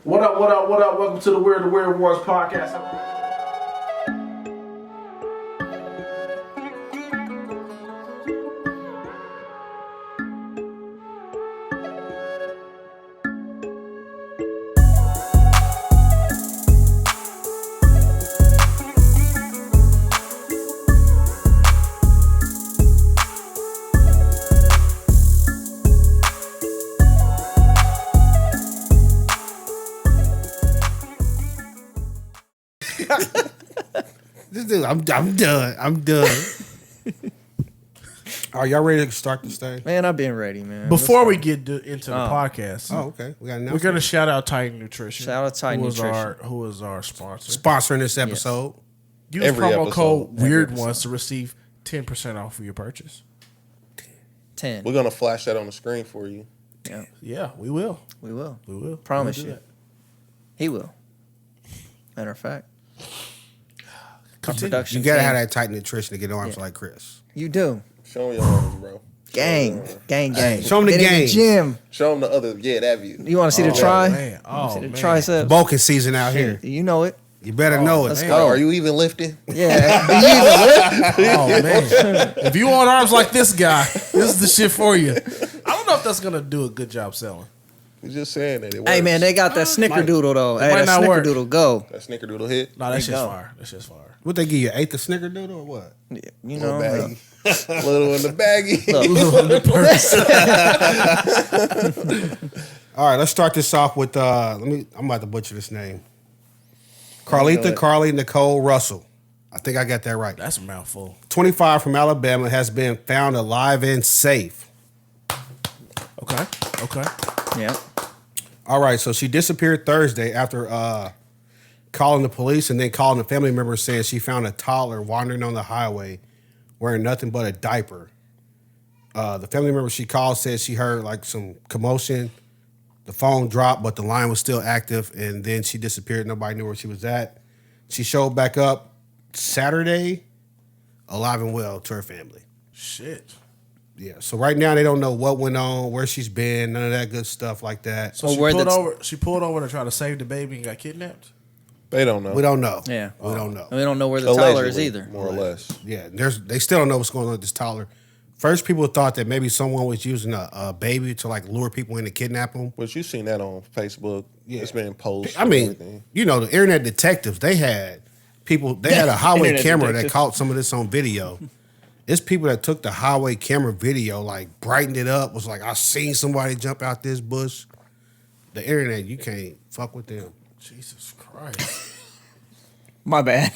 What up, what up, what up? Welcome to the Weird Wars podcast. This dude, I'm done. I'm done. Are y'all ready to start this thing? Man, I've been ready, man. Before we get into the podcast, Okay. we're going to shout out Titan Nutrition. Shout out Titan Nutrition. Who is our sponsor. Sponsoring this episode. Use promo code Weird Ones to receive 10% off of your purchase. 10. We're going to flash that on the screen for you. Yeah. Yeah, we will. We will. We will. Promise We'll do you. that. He will. Matter of fact. Continue. Production You gotta team. have that tight nutrition to get arms like Chris. You do. Show them your arms, bro. Gang. Gang. Show 'em the Get in gang. Gym. Show them the other, that view. You want to see the try? Man. Oh, See the man. triceps? Bulking season out here. You know it. You better know it. Let's Like, go. are you even lifting? Yeah. Do you even lift? Oh, man. If you want arms like this guy, this is the shit for you. I don't know if that's going to do a good job selling. We're just saying that it works. Hey, man, they got that snickerdoodle, though. Hey, might that not work. snickerdoodle, go. That snickerdoodle hit. No, that's There you just go. fire. That's just fire. What they give you? Ate the snickerdoodle or what? Yeah, you Little know. baggy. Little in the baggie. All right, let's start this off with I'm about to butcher this name. Carlethia Nicole Russell. I think I got that right. That's a mouthful. 25 from Alabama has been found alive and safe. Okay. Yeah. All right, so she disappeared Thursday after calling the police and then calling a family member saying she found a toddler wandering on the highway wearing nothing but a diaper. The family member she called said she heard like some commotion. The phone dropped, but the line was still active, and then she disappeared. Nobody knew where she was at. She showed back up Saturday, alive and well, to her family. Shit. Yeah, so right now they don't know what went on, where she's been, none of that good stuff like that. So Well, she pulled over to try to save the baby and got kidnapped? They don't know. We don't know. Yeah. We don't know. And we don't know where the toddler is Allegedly, either. more or less. Yeah, they still don't know what's going on with this toddler. First, people thought that maybe someone was using a baby to like lure people in to kidnap them. But you seen that on Facebook. Yeah. It's been posted. I mean, you know, the internet detectives, they had a highway Internet camera that detectives. caught some of this on video. It's people that took the highway camera video, like brightened it up, was like, I seen somebody jump out this bush. The internet, you can't fuck with them. Jesus Christ. My bad.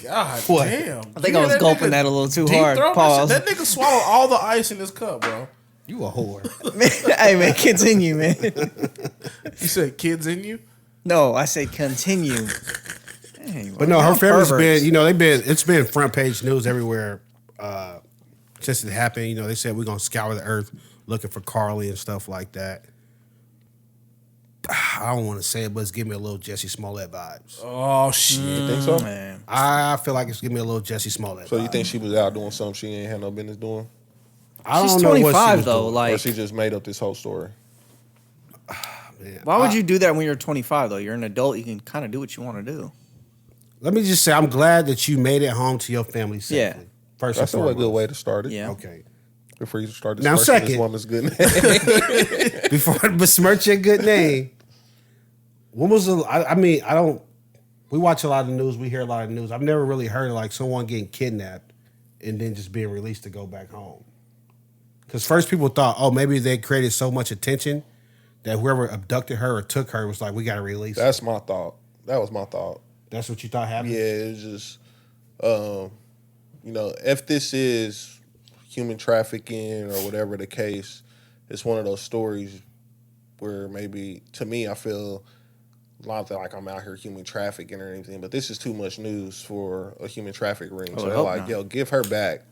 God What? damn. I think I was gulping that a little too hard. Throat, Pause. that nigga swallowed all the ice in his cup, bro. You a whore. Hey, man, continue, man. You said kids in you? No, I said continue. Dang, But no, her y'all family's perverts. been, it's been front page news everywhere since it happened. You know, they said we're going to scour the earth looking for Carly and stuff like that. I don't want to say it, but it's giving me a little Jesse Smollett vibes. Oh, shit. You think so? Man. I feel like it's giving me a little Jesse Smollett So vibe. you think she was out doing something she ain't had no business doing? I don't She's know what she 25 was though. doing. Or Like, she just made up this whole story? Man, why would you do that when you're 25 though? You're an adult. You can kind of do what you want to do. Let me just say, I'm glad that you made it home to your family safely. Yeah. First That's and a foremost. good way to start it. Yeah. Okay. Before you start Now, dispersing second. this woman's good name. Before I besmirch your good name, when was the? I mean, I don't. We watch a lot of news. We hear a lot of news. I've never really heard of like someone getting kidnapped and then just being released to go back home. Because first people thought, oh, maybe they created so much attention that whoever abducted her or took her was like, we got to release her. That's my thought. That was my thought. That's what you thought happened? Yeah, it's just, you know, if this is human trafficking or whatever the case, it's one of those stories where maybe, to me, I feel not that like I'm out here human trafficking or anything, but this is too much news for a human traffic ring. Oh, So I they're hope like, not. yo, give her back.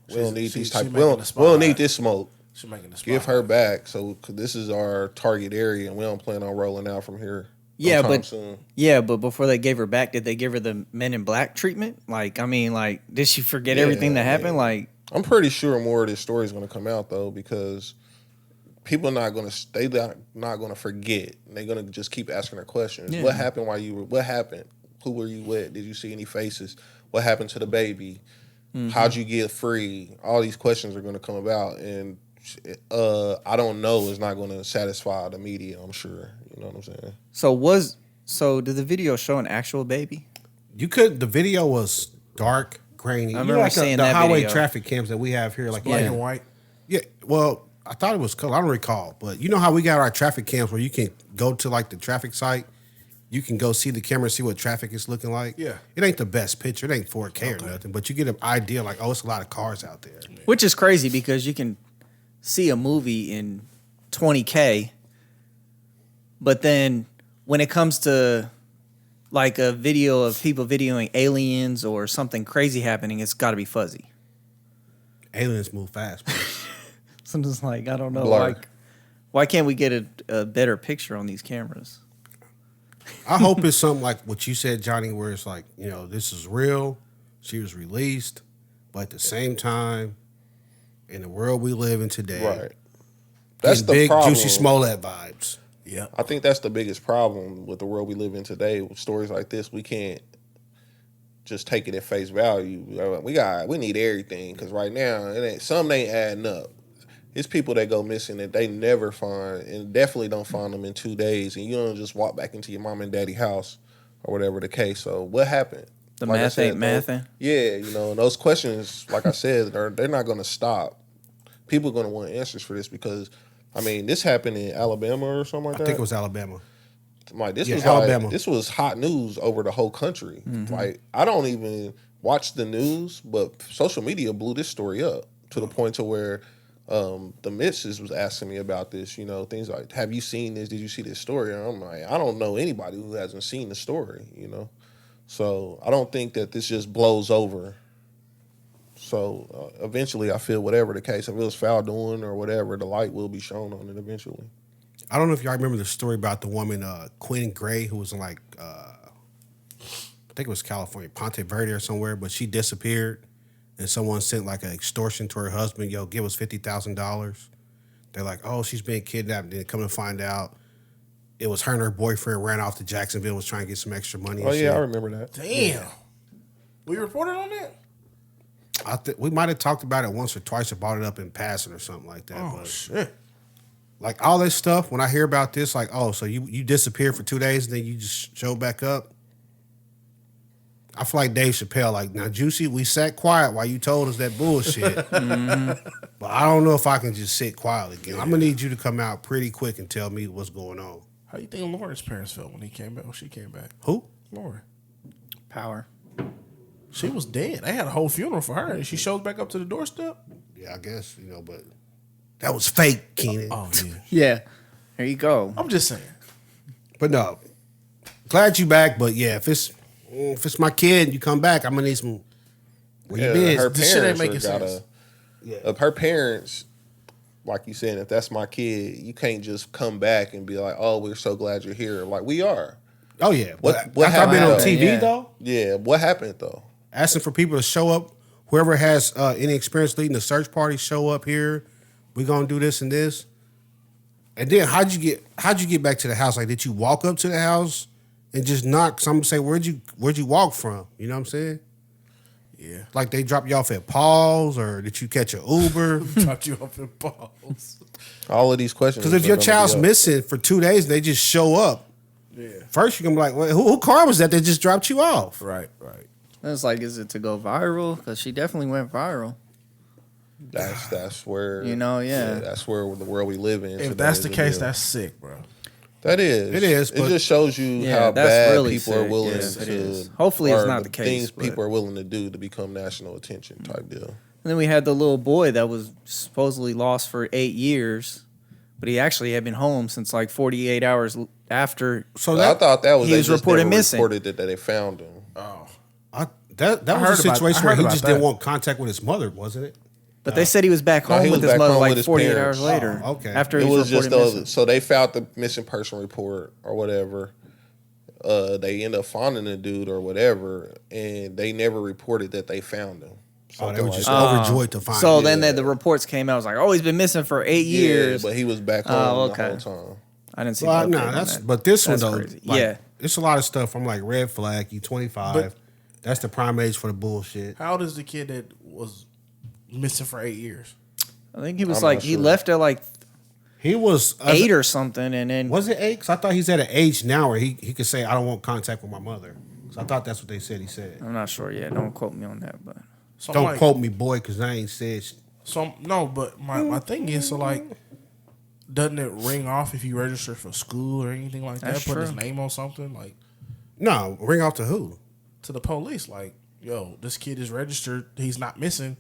We don't need these type. she We don't making the need spotlight. this smoke. She's making the spot. Give her back. So 'cause this is our target area, and we don't plan on rolling out from here. Yeah, no time but soon. yeah, but before they gave her back, did they give her the Men in Black treatment? Like, I mean, like, did she forget everything that happened? yeah. Like, I'm pretty sure more of this story is going to come out though, because people not gonna forget. They're gonna just keep asking her questions. Yeah. What happened what happened? Who were you with? Did you see any faces? What happened to the baby? How'd you get free? All these questions are gonna come about, and I don't know is not gonna satisfy the media, I'm sure. You know what I'm saying? So did the video show an actual baby? The video was dark, grainy. I remember seeing the that highway video. traffic cams that we have here, like Black and white. Yeah, well, I thought it was color. I don't recall, but you know how we got our traffic cams where you can go to like the traffic site, you can go see the camera, see what traffic is looking like. Yeah. It ain't the best picture. It ain't 4K or nothing, but you get an idea like, oh, it's a lot of cars out there. Which is crazy because you can see a movie in 20K, but then when it comes to like a video of people videoing aliens or something crazy happening, it's got to be fuzzy. Aliens move fast. Bro. So I'm just like, I don't know, Blur. why can't we get a better picture on these cameras? I hope it's something like what you said, Johnny, where it's like, you know, this is real. She was released, but at the same time, in the world we live in today, Right. That's getting the big problem. Juicy Smollett vibes. Yeah. I think that's the biggest problem with the world we live in today. With stories like this, we can't just take it at face value. We need everything because right now some ain't adding up. It's people that go missing that they never find, and definitely don't find them in 2 days, and you don't just walk back into your mom and daddy house or whatever the case. So what happened? The Like I math said, ain't mathing. Yeah, you know, and those questions, like I said, they're not going to stop. People are going to want answers for this because, I mean, this happened in Alabama or something like that. I think it was Alabama. Like this Yeah, was Alabama. like, this was hot news over the whole country. Like I don't even watch the news, but social media blew this story up to the point to where the missus was asking me about this. You know, things like, "Have you seen this? Did you see this story?" And I'm like, I don't know anybody who hasn't seen the story. You know, so I don't think that this just blows over. So eventually, I feel whatever the case, if it was foul doing or whatever, the light will be shown on it eventually. I don't know if y'all remember the story about the woman, Quinn Gray, who was in like, I think it was California, Ponte Verde or somewhere, but she disappeared and someone sent like an extortion to her husband, yo, give us $50,000. They're like, oh, she's being kidnapped. Then come to find out it was her and her boyfriend ran off to Jacksonville, was trying to get some extra money. Oh and yeah, shit. I remember that. Damn. We reported on that? We might have talked about it once or twice or brought it up in passing or something like that. Oh, but shit. like all this stuff, when I hear about this, like, oh, so you disappeared for 2 days and then you just showed back up. I feel like Dave Chappelle, like, now, Juicy, we sat quiet while you told us that bullshit. But I don't know if I can just sit quietly again. I'm going to need you to come out pretty quick and tell me what's going on. How you think Lauren's parents felt when he came back? When she came back? Who? Lauren. Power. She was dead. They had a whole funeral for her, and she shows back up to the doorstep. Yeah, I guess, but that was fake, Keenan. Oh yeah. Yeah. There you go. I'm just saying. But no, glad you back. But yeah, if it's my kid and you come back, I'm gonna need some. Where you been? Her This shit ain't parents making gotta. sense. Yeah. Her parents, like you said, if that's my kid, you can't just come back and be like, "Oh, we're so glad you're here." Like we are. Oh yeah. What After I've been on happened, TV yeah. though, Yeah. What happened though? asking for people to show up. Whoever has any experience leading the search party, show up here. We're gonna do this and this. And then how'd you get back to the house? Like, did you walk up to the house and just knock? Some say, where'd you walk from? You know what I'm saying? Yeah. Like they dropped you off at Paul's, or did you catch an Uber? Dropped you off in balls. All of these questions. Because if are your gonna child's be up. missing for 2 days and they just show up, Yeah. first you're gonna be like, well, who car was that just dropped you off? Right. It's like, is it to go viral? Because she definitely went viral. That's where yeah. That's where the world we live in. If today that's is the a case, deal. that's sick, bro. That is. It is, It but- just shows you Yeah, how that's bad really people are sick. willing Yes, it to. is. Hopefully it's or not the case, Things but- people are willing to do to become national attention type deal. And then we had the little boy that was supposedly lost for 8 years, but he actually had been home since like 48 hours after. So I thought that was he they was just reported never missing. reported that they found him. Oh. that I was heard a about- situation I where heard he about just that. didn't want contact with his mother, wasn't it? But they said he was back No, home he with was his back mother home like with his 48 parents. hours later. Oh, okay. After It he was just reported missing. so they found the missing person report or whatever. They end up finding the dude or whatever, and they never reported that they found him. Oh, they were just that. overjoyed to find So him. then the reports came out. It was like, oh, he's been missing for 8 years. but he was back home okay. the whole time. I didn't see Well, the no, update on that's that. but this That's one though, crazy. like, Yeah. it's a lot of stuff. I'm like red flag. You 25. But- That's the prime age for the bullshit. How old is the kid that was missing for 8 years? I think he was I'm like, not he sure. left at like He was 8 or something, and then Was it 8? Because I thought he's at an age now where he could say, I don't want contact with my mother. So I thought that's what they said he said. I'm not sure yet. Don't quote me on that, but So I'm Don't like- quote me, boy, because I ain't said So no, but my thing is, so like, doesn't it ring off if you register for school or anything like that? That's Put his true. name on something, like No, ring off to who? to the police, like, yo, this kid is registered. He's not missing.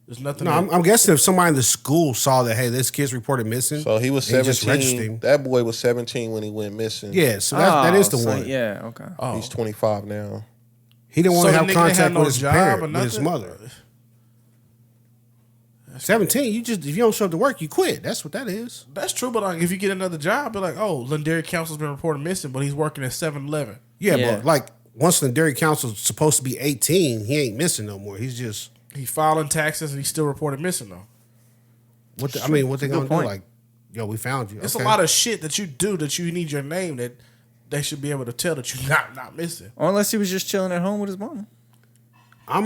There's nothing. No, I'm guessing if somebody in the school saw that, hey, this kid's reported missing. So he was they just registered 17. him. That boy was 17 when he went missing. Yeah, so that is the so, one. Yeah, okay. oh, He's 25 now. He didn't want So to the have nigga didn't contact have no with his job parent, or with his nothing? mother. 17, you just if you don't show up to work, you quit. That's what that is. That's true, but like, if you get another job, be like, oh, Lendery Council's been reported missing, but he's working at 7-Eleven. Yeah, Yeah. but like once the dairy council's supposed to be 18, he ain't missing no more. He's just He's filing taxes and he's still reported missing though. what they gonna do? point. Like, yo, we found you. It's Okay. a lot of shit that you do that you need your name that they should be able to tell that you're not missing. Or unless he was just chilling at home with his mom.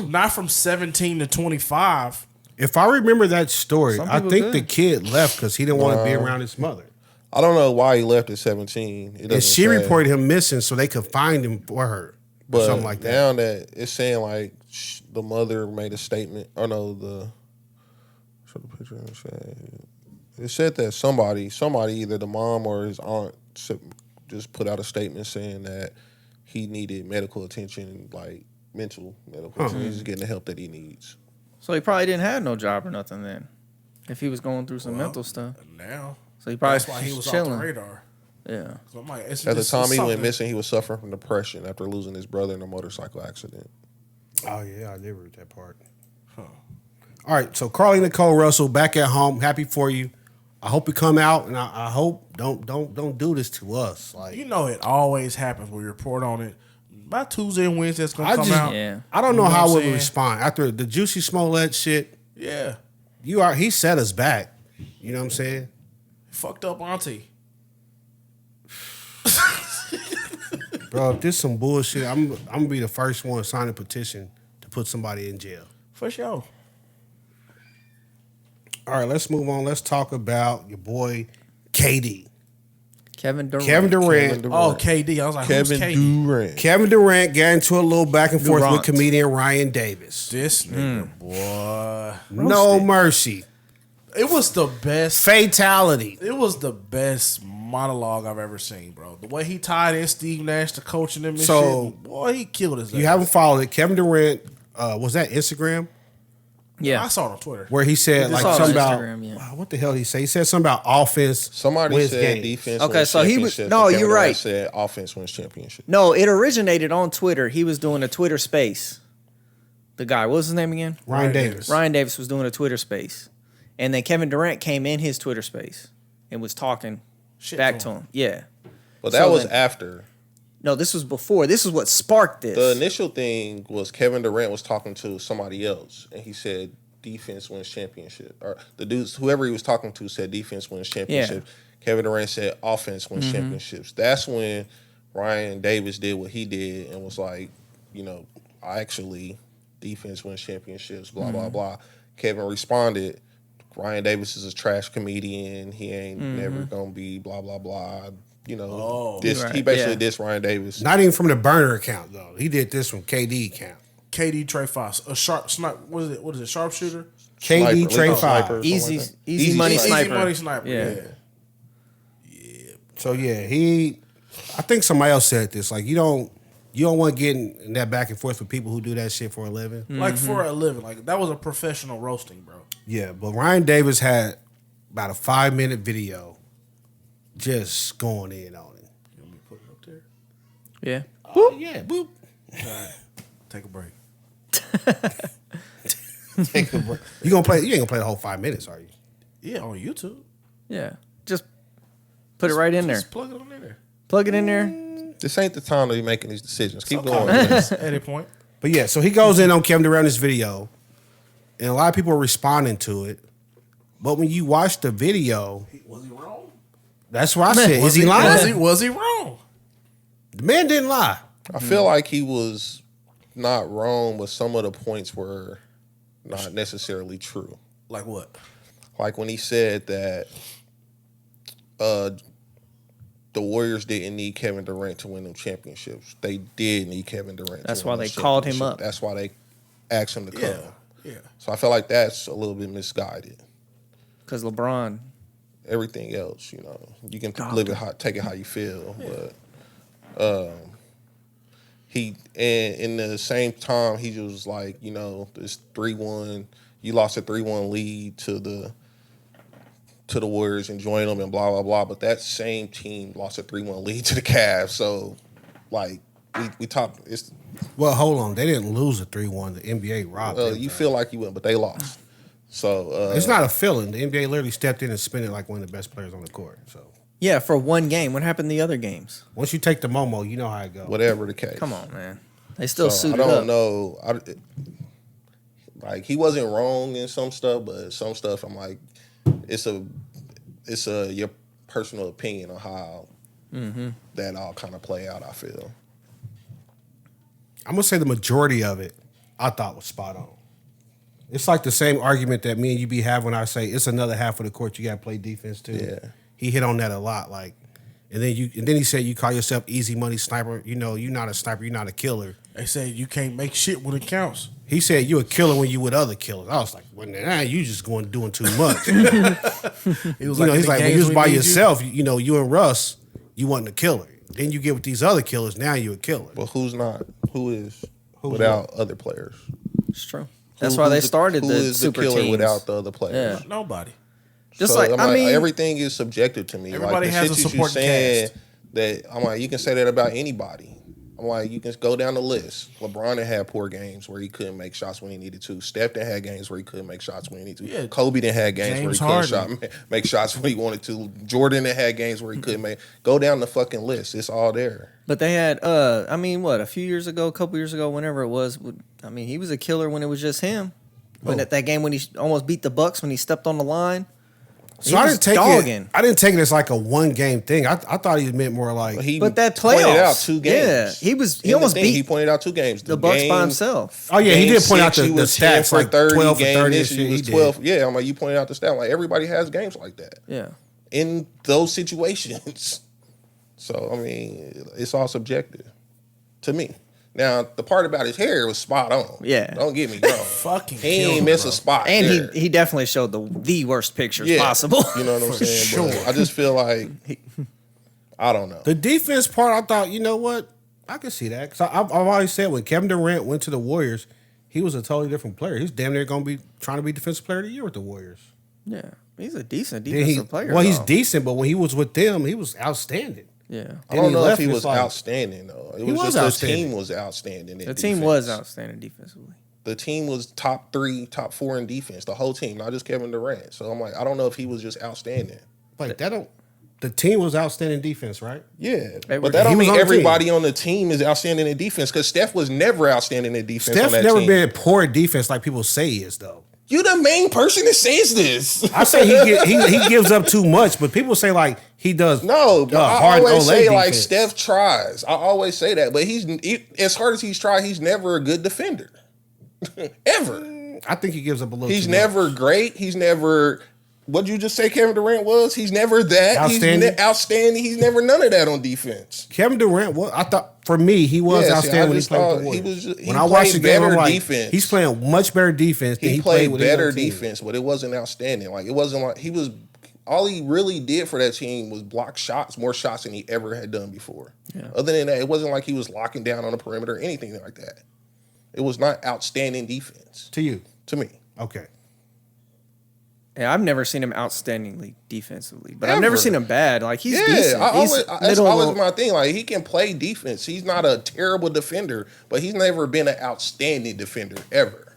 Not from 17 to 25. If I remember that story, Some I people think do. the kid left because he didn't want to be around his mother. I don't know why he left at 17. It And doesn't she say. reported him missing so they could find him for her. Or But something like that. now that it's saying like the mother made a statement. Oh no, show the picture. It said that somebody, either the mom or his aunt, just put out a statement saying that he needed medical attention, like mental medical attention. He's getting the help that he needs. So he probably didn't have no job or nothing then. If he was going through some mental stuff. Now, So he probably that's why he was chilling. off the radar. Yeah. So I'm like, it's At the just time he something. went missing, he was suffering from depression after losing his brother in a motorcycle accident. Oh yeah, I did read that part. All right, so Carlethia Nicole Russell back at home. Happy for you. I hope you come out, and I hope don't do this to us. Like You know, it always happens when we report on it. By Tuesday and Wednesday, it's gonna come just- out. Yeah. I don't know You know how what we I'm would saying? respond after the Juicy Smollett shit. Yeah, He set us back. You know what I'm saying? fucked up auntie. Bro, if this some bullshit, I'm gonna be the first one to sign a petition to put somebody in jail. For sure. All right, let's move on. Let's talk about your boy KD. Kevin Durant. Kevin Durant. Kevin Oh, KD. I was like, Kevin who's KD? Durant. Kevin Durant got into a little back and forth with Durant. comedian Ryan Davis. This nigga, boy. No mercy. It was the best. Fatality. It was the best monologue I've ever seen, bro. The way he tied in Steve Nash to coaching him and So, shit. Boy, he killed his You ass. haven't followed it. Kevin Durant, was that Instagram? Yeah. I saw it on Twitter. Where he said just like saw it on something about Instagram, yeah. what the hell did he say? He said something about offense. Somebody wins said games. defense. Okay, wins so he was- championships, no, and Kevin you're Durant right. Said offense wins championship. No, it originated on Twitter. He was doing a Twitter space. The guy, what was his name again? Ryan Davis. Ryan Davis was doing a Twitter space. And then Kevin Durant came in his Twitter space and was talking Shit back to to him. him. Yeah. But that So was then- after. No, this was before. This is what sparked this. The initial thing was Kevin Durant was talking to somebody else, and he said defense wins championship. Or the dudes, whoever he was talking to, said defense wins championship. Kevin Durant said offense wins championships. That's when Ryan Davis did what he did and was like, actually defense wins championships. Blah blah blah. Kevin responded, Ryan Davis is a trash comedian. He ain't never gonna be blah blah blah. He basically yeah. dissed Ryan Davis. Not even from the burner account though. He did this from KD account. KD Trey Foss, a sharp sniper. What is it? What is it? Sharpshooter? KD Sniper, Trey lethal 5. sniper. easy, something easy money Easy sniper. money sniper. Yeah. Yeah. So yeah, I think somebody else said this. Like you don't want to get in that back and forth with people who do that shit for a living. Like for a living. Like that was a professional roasting, bro. Yeah, but Ryan Davis had about a 5-minute video just going in on it. You want me to put it up there? Yeah. Oh yeah, boop. Take a break. Take a break. You ain't gonna play the whole 5 minutes, are you? Yeah, on YouTube. Yeah. Just put it right in there. Just plug it on in there. Plug it in there. This ain't the time to be making these decisions. Keep going. At any point. But yeah, so he goes in on Kevin Durant in this video. and a lot of people are responding to it. But when you watch the video, Was he wrong? that's what I said. Is he lying? Was he wrong? The man didn't lie. I feel like he was not wrong, but some of the points were not necessarily true. Like what? Like when he said that the Warriors didn't need Kevin Durant to win them championships. They did need Kevin Durant. That's to why win they those called him championships. up. That's why they asked him to come. Yeah. So I feel like that's a little bit misguided. Because LeBron. Everything else, you can God. live it take it how you feel, but he and in the same time he was like, this 3-1, you lost a 3-1 lead to the Warriors and joined them and blah blah blah, but that same team lost a 3-1 lead to the Cavs, so like we talked. It's Well, hold on. They didn't lose a 3-1. The NBA robbed them. you feel like you win, but they lost. So It's not a feeling. The NBA literally stepped in and spent it like one of the best players on the court. So Yeah, for one game. What happened the other games? once you take the Momo, you know how it goes. whatever the case. Come on, man. They still So suited I don't up. know. Like he wasn't wrong in some stuff, but some stuff I'm like, it's your personal opinion on how that all kind of play out. I feel. I'm gonna say the majority of it I thought was spot on. It's like the same argument that me and you be having when I say it's another half of the court you got to play defense too. Yeah. He hit on that a lot, like, and then he said you call yourself easy money sniper. You're not a sniper. You're not a killer. They say you can't make shit when it counts. He said you a killer when you with other killers. I was like, well, nah, you just doing too much. He was He's like, when you was by need yourself, you and Russ, you wasn't a killer. Then you get with these other killers, now you a killer. But who's not? Who is without other players? It's true. That's why they started who the is super the killer teams. without the other players? Yeah. Nobody. Just So, like, I mean, everything is subjective to me. Everybody like, has the a shit you supporting saying cast. that I'm like, you can say that about anybody. I'm like, you can go down the list. LeBron had poor games where he couldn't make shots when he needed to. Steph had games where he couldn't make shots when he needed to. Yeah. Kobe had games James where he Harden. couldn't make shots when he wanted to. Jordan had games where he couldn't make. Go down the fucking list. It's all there. but they had, a few years ago, a couple years ago, whenever it was, he was a killer when it was just him. When at that game when he almost beat the Bucks when he stepped on the line. So I didn't take it. I didn't take it as like a one game thing. I thought he meant more like But that pointed playoffs, out 2 games. Yeah, he almost beat He pointed out 2 games. the Bucks by game- himself. Oh yeah, he Game did point out 6, the he was 10 stats for like 30, 12 for game 30 and this, shit. he He was did. 12. Yeah, I'm like, you pointed out the stat. I'm like, everybody has games like that Yeah. in those situations. So I mean, it's all subjective to me. Now the part about his hair was spot on. Yeah. Don't get me wrong. Fucking He killed ain't him, miss bro. a spot. And there. he definitely showed the worst pictures Yeah. possible. You know what I'm saying? But sure. I just feel like I don't know. The defense part, I thought, you know what? I can see that. Because I've always said when Kevin Durant went to the Warriors, he was a totally different player. He's damn near going to be trying to be Defensive Player of the Year with the Warriors. Yeah. He's a decent Then defensive player. Well, he's though. decent, but when he was with them, he was outstanding. Yeah. I don't know if left, he it's was like- outstanding though. It He was was just the outstanding. team was outstanding. The team was outstanding defensively. The team was top 3, top 4 in defense. The whole team, not just Kevin Durant. So I'm like, I don't know if he was just outstanding. Like, that don't. The team was outstanding defense, right? Yeah, They were- but that He don't was mean on the everybody on the team is outstanding in defense. Because Steph was never outstanding in defense. Steph on that never team. been poor defense like people say he is, though. You the main person that says this. I say he gives up too much, but people say like he does. No, but I hard always Olay say like defense. Steph tries. I always say that, but as hard as he's tried, he's never a good defender, ever. I think he gives up a little. He's too never much. great. He's never. What'd you just say Kevin Durant was? He's never that. Outstanding? He's outstanding. He's never none of that on defense. Kevin Durant. Well, I thought for me he was Yeah, see, outstanding I when he just played with thought the he Warriors. was- he When I watched the played game, I'm better like, defense. he's playing much better defense than He he played with his better other team. defense, but it wasn't outstanding. Like it wasn't like he was. All he really did for that team was block shots, more shots than he ever had done before. Yeah. Other than that, it wasn't like he was locking down on the perimeter or anything like that. It was not outstanding defense To you, to me. okay. Yeah, I've never seen him outstandingly defensively, but I've never Ever. seen him bad. Like he's Yeah, decent. that's middle always of the- my thing. Like he can play defense. He's not a terrible defender, but he's never been an outstanding defender ever.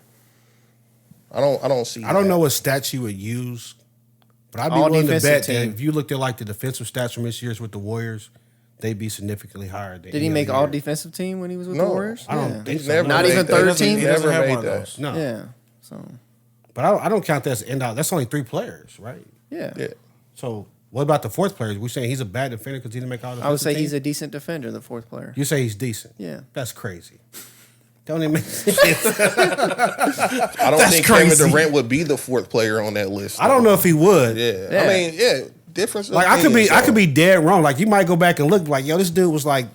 I don't see. I don't that. know what stats you would use, but I'd be All willing to defensive bet team. that if you looked at like the defensive stats from this year's with the Warriors, they'd be significantly higher. Than Did he any make other all year. defensive team when he was with No, the Warriors? I don't Yeah. think He's so. never Not made even that. third He doesn't- team? He He doesn't never have made one of that. those. No. Yeah. So But I don't count that as end out. That's only 3 players, right? Yeah. So what about the 4th player? We saying he's a bad defender because he didn't make all the. I would say he's a decent defender, the 4th player. You say he's decent. Yeah. That's crazy. Don't even make sense. I don't think crazy. Kevin Durant would be the 4th player on that list. I don't know if he would. Yeah. I mean, difference. Like I could be dead wrong. Like you might go back and look like, yo, this dude was like,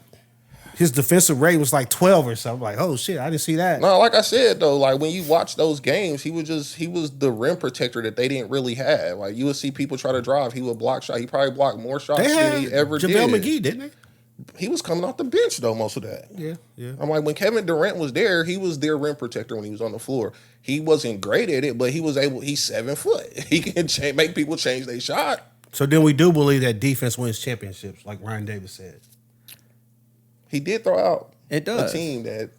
his defensive rating was like 12 or something. Like, oh shit, I didn't see that. No, like I said though, like when you watch those games, he was the rim protector that they didn't really have. Like you would see people try to drive, he would block shot. He probably blocked more shots than he ever did. JaVale McGee, didn't they? He was coming off the bench though, most of that. Yeah. I'm like, when Kevin Durant was there, he was their rim protector when he was on the floor. He wasn't great at it, but he's 7 foot. He can make people change their shot. So then we do believe that defense wins championships, like Ryan Davis said. He did throw out It does. a team that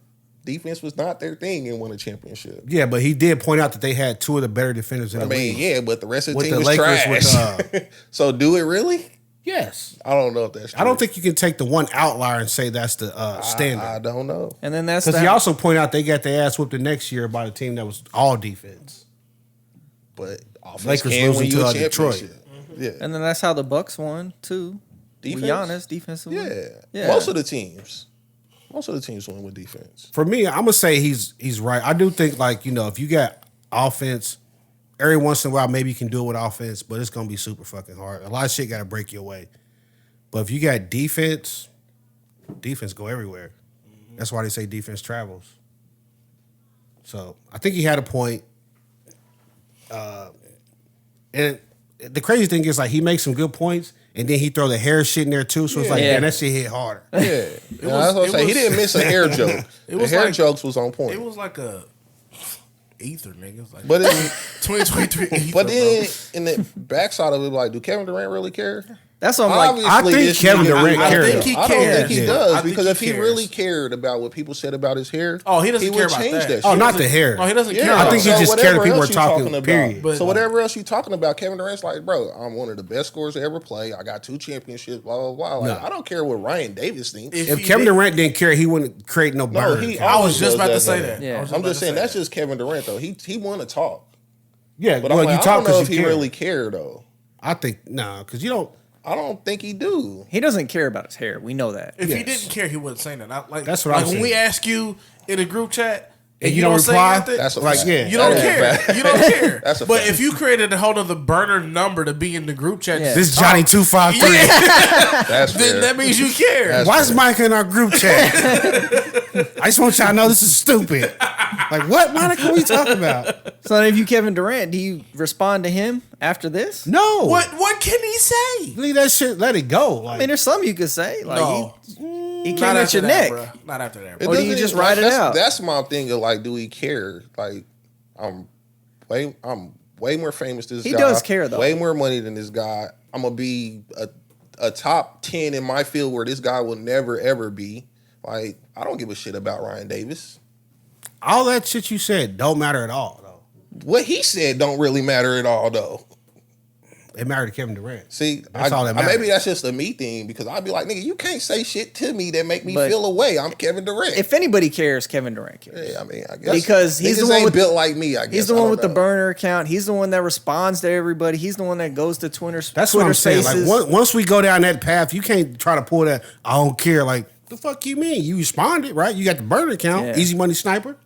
defense was not their thing and won a championship. Yeah, but he did point out that they had 2 of the better defenders in the league. Yeah, but the rest of the With team the was Lakers, trash. So do it really? Yes. I don't know if that's true. I don't think you can take the one outlier and say that's the standard. I don't know. And then that's Because he also pointed out they got their ass whooped the next year by a team that was all defense. But offense Lakers can losing win you to a Detroit. championship. Yeah. And then that's how the Bucks won too. Defense? With Giannis defensively. Yeah. Most of the teams win with defense. For me, I'm gonna say he's right. I do think like, if you got offense, every once in a while maybe you can do it with offense, but it's gonna be super fucking hard. A lot of shit gotta break your way. But if you got defense go everywhere. That's why they say defense travels. So I think he had a point. And the crazy thing is like he makes some good points and then he throw the hair shit in there too. So it's like, Yeah. man, that shit hit harder. Yeah. That's what I'm saying. He didn't miss a hair joke. The hair jokes was on point. It was like a ether, nigga. It was like But it, 2023 ether. but then bro. in the backside of it, like, do Kevin Durant really care? That's what I'm like. Obviously, I think this Kevin nigga- Durant I cares. think he I cares. I don't cares. think he Yeah. does I think because he if he cares. really cared about what people said about his hair, Oh, he doesn't would care about change that. shit. Oh, not the hair. No, he doesn't care. Yeah, I think he about just that. cared that whatever people else were you talking, about. period. But- So whatever else you talking about, Kevin Durant's like, bro, I'm one of the best scorers to ever play. I got 2 championships, blah, blah, blah. Like, No. I don't care what Ryan Davis thinks. If If he Kevin did- Durant didn't care, he wouldn't create no No, burner. he. I was just always about to does say though. that. Yeah. I was I'm about just to saying say that's that. just Kevin Durant though. He want to talk, Yeah, but well, I'm like, you I talk don't know because if you he care. really care though. I think because you don't. I don't think he do. He doesn't care about his hair. We know that. If he Yes. didn't care, he wouldn't say that. Like That's what like I'm when we saying. ask you in a group chat And you don't say reply? nothing, That's a Like, fact. yeah. you don't That is a care. fact. You don't care. That's a but fact. if you created a whole other burner number to be in the group chat, Yeah. This just is Johnny talk, 253. That's then fair. that means you care. That's Why is fair. Mike in our group chat? I just want y'all to know this is stupid. Like, what, Monica? What are you talking about? So if you Kevin Durant, do you respond to him after this? No. What can he say? Leave that shit. Let it go. Like, I mean, there's something you could say. Like No. he came Not at after your that, neck. bro. Not after that. It Bro. Or do you doesn't just even- ride it that's, out? That's my thing of like, do he care? Like, I'm way more famous than this He guy. does care, though. Way more money than this guy. I'm gonna be a top 10 in my field where this guy will never ever be. Like, I don't give a shit about Ryan Davis. all that shit you said don't matter at all, though. What he said don't really matter at all, though. It mattered to Kevin Durant. See, That's all that matters. maybe that's just a me thing because I'd be like, nigga, you can't say shit to me that make me But feel away. I'm Kevin Durant. If anybody cares, Kevin Durant cares. Yeah, I mean, I guess Because he's the niggas one ain't with- built like me. I guess He's the I one don't with the know. burner account. He's the one that responds to everybody. He's the one that goes to Twitter. That's Twitter what I'm saying. Spaces. Like, once we go down that path, you can't try to pull that. I don't care. Like, the fuck you mean? You responded, right? You got the burner account. Yeah. Easy money sniper.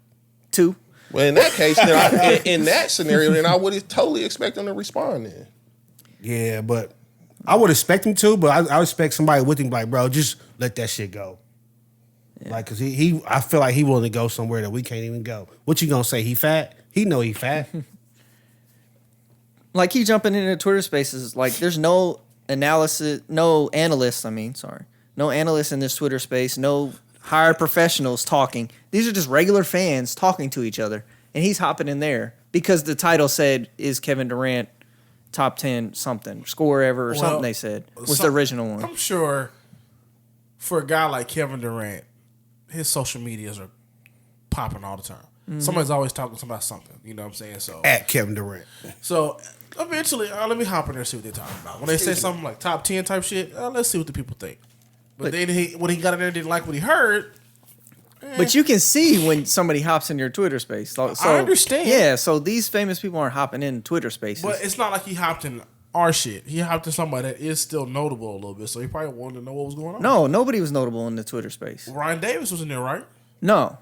2. Well, in that case, then in that scenario, then I would totally expect him to respond. Then Yeah, but I would expect him to, but I would expect somebody with him, like, bro, just let that shit go. Like, cause he, I feel like he willing to go somewhere that we can't even go. What you gonna say? He fat? He know he fat. Like he jumping into Twitter Spaces. Like there's no analysis, no analysts. No analysts in this Twitter space. No hired professionals talking. These are just regular fans talking to each other, and he's hopping in there because the title said, "Is Kevin Durant top 10 something score ever or Well, something?" They said was the original one. I'm sure for a guy like Kevin Durant, his social medias are popping all the time. Mm-hmm. Somebody's always talking about something. You know what I'm saying? So At Kevin Durant. So eventually, let me hop in there and see what they're talking about. When they say something like top 10 type shit, let's see what the people think. But then when he got in there and didn't like what he heard, But you can see when somebody hops in your Twitter space. So, I understand. Yeah, so these famous people aren't hopping in Twitter spaces. But it's not like he hopped in our shit. He hopped in somebody that is still notable a little bit, so he probably wanted to know what was going on. No, nobody was notable in the Twitter space. Ryan Davis was in there, right? No.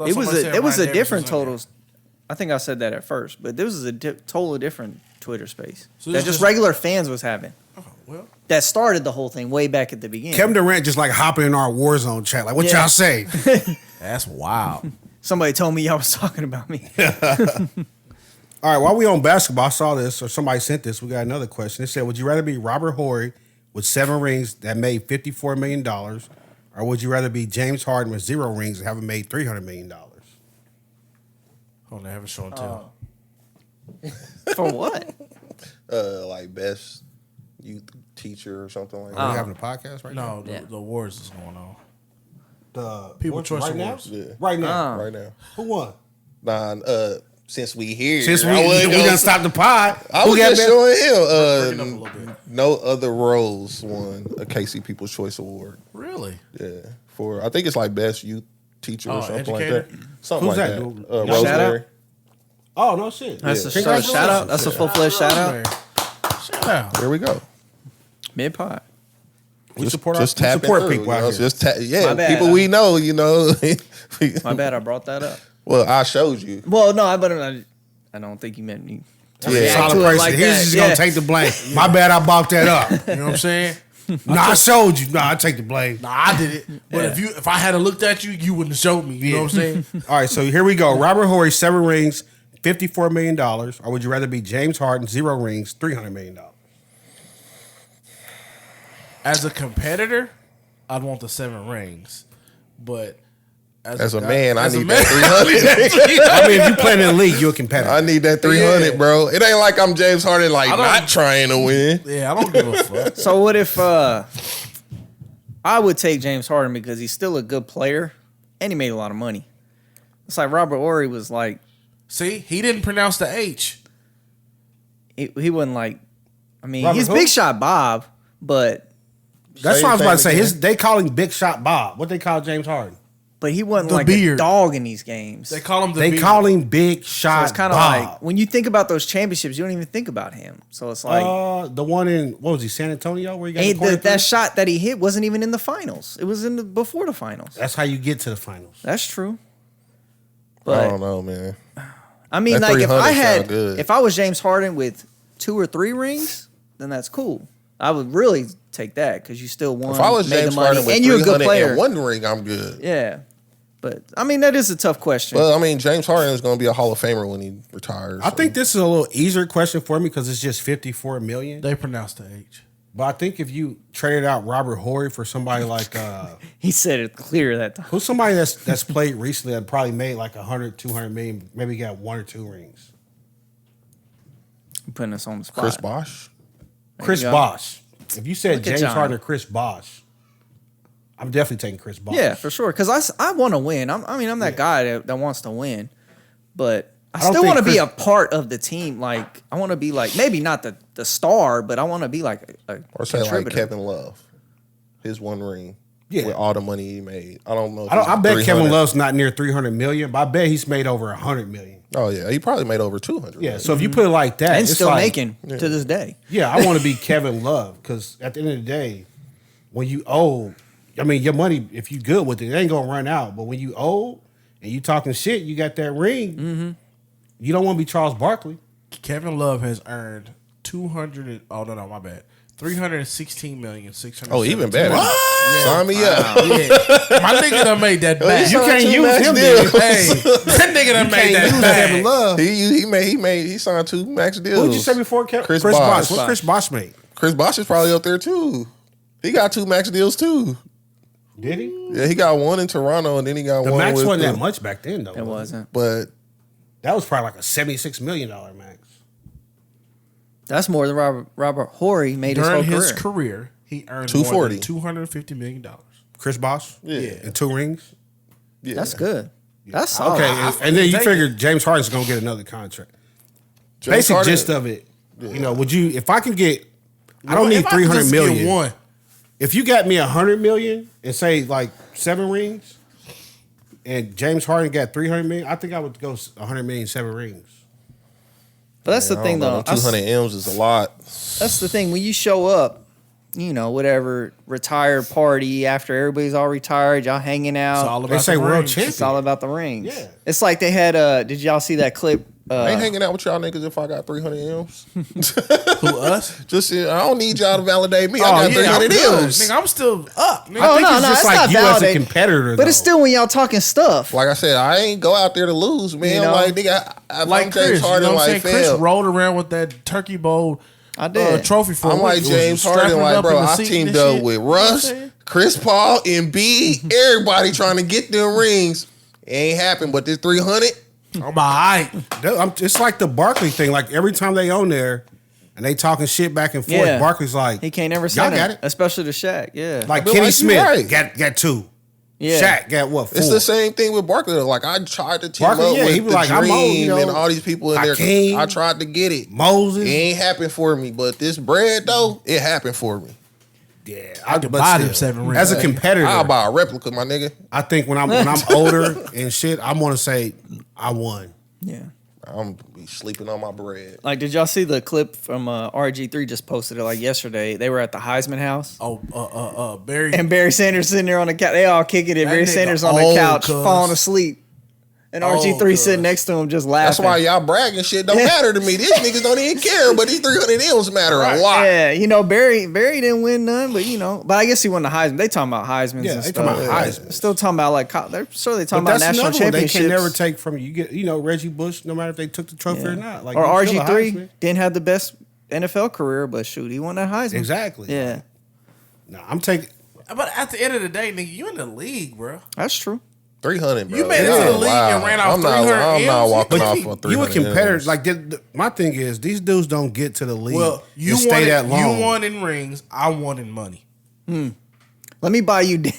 It was a different total. totals. I think I said that at first, but this was a totally different Twitter space So that this just is- regular fans was having. Oh, well, That started the whole thing way back at the beginning. Kevin Durant just like hopping in our Warzone chat. Like, what Yeah. y'all say? that's wild. Somebody told me y'all was talking about me. All right, while we on basketball, I saw this, or somebody sent this. We got another question. It said, would you rather be Robert Horry with 7 rings that made $54 million, or would you rather be James Harden with 0 rings and haven't made $300 million? Oh, they have a show and tell. For what? Like best youth teacher or something like Are we that. having a podcast right now? No, Yeah. the awards is going on. The People what, Choice right now? Awards. Yeah. Right now. Right now. Who won? Nah, since we here, Since we I wasn't done gonna- stopped the pod. I who was got just best- showing Bring it up a him. little bit. No Other Rose won a Casey People's Choice Award. Really? Yeah, for I think it's like best youth teacher or something educator? like that. Something Who's like that, that. dude? Rosemary. Oh, no shit. That's Yeah. a shout out. That's a full fledged shout out. Shout out. There we go. Mid pod. We Just support, just we tapping support through, people you out know, here. just My yeah, bad. people we know, you know. My bad, I brought that up. Well, I showed you. Well, no, I don't think you meant me. to Yeah. react Solid to it person. like He's that. just Yeah. gonna take the blame. My bad, I bought that up. You know what I'm saying? Nah, I showed you. Nah, I take the blame. Nah, I did it. But if I had looked at you, you wouldn't have showed me. You know what I'm saying? All right, so here we go. Robert Horry, 7 rings, $54 million. Or would you rather be James Harden, 0 rings, $300 million? As a competitor, I'd want the 7 rings. But As a guy- man, I as a need man- that 300. I mean, if you playing in the league, you're a competitor. I need that 300, Yeah. bro. It ain't like I'm James Harden, like I don't- not trying to win. Yeah, I don't give a fuck. So what if I would take James Harden because he's still a good player and he made a lot of money. It's like Robert Horry was like See, he didn't pronounce the H. he wasn't like I mean Robert he's who? Big Shot Bob, but That's Say what I was about to his say. name again. They call him Big Shot Bob. What they call James Harden? he wasn't The like beard. a dog in these games. They call him the They Beard. call him Big So Shot it's kind of Bob. like when you think about those championships, you don't even think about him. So it's like The one in, what was he, San Antonio? Where he got hey, the corner three? that shot that he hit wasn't even in the finals. It was in the before the finals. That's how you get to the finals. That's true. I But don't know, man. I mean, That like if 300 I sound had, good. if I was James Harden with 2 or 3 rings, then that's cool. I would really take that because you still won. If I was made James the money, Harden with and you're a good 300 player. and 1 ring, I'm good. Yeah, but I mean that is a tough question. Well, I mean, James Harden is going to be a Hall of Famer when he retires. I so. think this is a little easier question for me because it's just $54 million. They pronounce the H. But I think if you traded out Robert Horry for somebody like he said it clear that time. who's somebody that's played recently that probably made like 100, 200 million, maybe got 1 or 2 rings. I'm putting us on the spot. Chris Bosh. Chris you go. Bosh. If you said Look at James John. Harden or Chris Bosh, I'm definitely taking Chris Bosh. Yeah, for sure. Because I want to win. I'm that guy that wants to win, but I don't still think want to be a Chris- part of the team. Like I want to be like maybe not the star, but I want to be like a Or say like contributor. Kevin Love. His 1 ring. Yeah. With all the money he made. I don't know. If I bet 300. Kevin Love's not near 300 million, but I bet he's made over 100 million. Oh, yeah. He probably made over 200. Yeah, so if you put it like that, and it's still like, making to this day. Yeah, I want to be Kevin Love because at the end of the day, when you owe, I mean, your money, if you good with it, it ain't going to run out. But when you owe and you talking shit, you got that ring, you don't want to be Charles Barkley. Kevin Love has earned 200. Oh no, my bad. 316,600. Oh, even better. Sign me up. Yeah, my nigga done made that back. You signed can't 2 use max him, deals. Hey, that nigga done made Can't that use back. Kevin Love. He signed 2 max deals. Who did you say before? Chris Bosh. Bosh. What Chris Bosh made? Chris Bosh is probably up there too. He got 2 max deals too. Did he? Yeah, he got 1 in Toronto and then he got The 1 max with wasn't the- that much back then, though. It wasn't. But That was probably like a $76 million max. That's more than Robert Horry made During his his whole career. career, he earned 240. more than $250 million. Chris Bosh? Yeah. And 2 rings? yeah. That's good. That's solid. Okay, and then you take figure James Harden's going to get another contract. James Basic Harden- gist of it, you know, would you, if I can get, I don't need If I could 300 just million. get one. If you got me 100 million and say like 7 rings, and James Harden got 300 million, I think I would go 100 million, 7 rings. But that's the thing, though. 200 M's is a lot. That's the thing. When you show up, you know, whatever retired party after everybody's all retired, y'all hanging out. It's all about They say the world rings. champion. It's all about the rings. Yeah. It's like they had, did y'all see that clip? I ain't hanging out with y'all niggas if I got 300 M's. Who, us? Just I don't need y'all to validate me. I Oh, got yeah, 300 I'm good. M's. Nigga, I'm still up. Nigga. Oh, I think no, it's no, just it's like not you as a validated. competitor, But it's still when y'all talking stuff. Like I said, I ain't go out there to lose, man. You know? Like nigga, I'm Like James Chris, you Harden, know what I'm like saying? Chris fam. rolled around with that turkey bowl I did. trophy for I'm a like week. James Was strapping Harden, it like up bro, in the I seat teamed and up shit. with You know what I'm Russ, saying? Chris Paul, Embiid, everybody trying to get them rings. It ain't happened, but this 300. I'm all right. It's like the Barkley thing. Like every time they on there and they talking shit back and forth, Yeah. Barkley's like, He can't never say y'all that. got it. Especially to Shaq. Yeah. Like I feel Kenny like you Smith right. got 2. yeah. Shaq got what? 4. It's the same thing with Barkley. Like I tried to team Barkley, up yeah, with he the was like, I'm Dream old, you know, and all these people in Hakeem, there. I tried to get it. Moses. It ain't happened for me, but this bread though, it happened for me. Yeah, I could buy them 7 rings. As a competitor, I'll buy a replica, my nigga. I think when I'm older and shit, I want to say I won. Yeah. I'm be sleeping on my bread. Like, did y'all see the clip from RG3 just posted it like yesterday? They were at the Heisman house. Barry. And Barry Sanders sitting there on the couch. They all kicking it. That Barry nigga Sanders on the old, couch, cuz. falling asleep. And Old, RG3 cuz. sitting next to him just That's laughing. why y'all bragging shit don't matter to me. These niggas don't even care, but these 300 M's matter a lot. Yeah, you know, Barry didn't win none, but you know, but I guess he won the Heisman. They talking about Heismans Yeah, and they stuff. talking about Heisman. Still talking about like they're certainly talking But about that's national another one they championships. can never take from you. You get, Reggie Bush, no matter if they took the trophy or not. Like or you still a RG3 Heisman. didn't have the best NFL career, but shoot, he won that Heisman. Exactly. Yeah, No, I'm taking. But at the end of the day, nigga, you in the league, bro. that's true. 300, bro. You made it to the league and ran off 300 I'm not M's. walking But off you- on 300 You a competitor. M's. Like my thing is, these dudes don't get to the league. Well, you and stay won, that long. you won in rings. I won in money. Let me buy you dinner.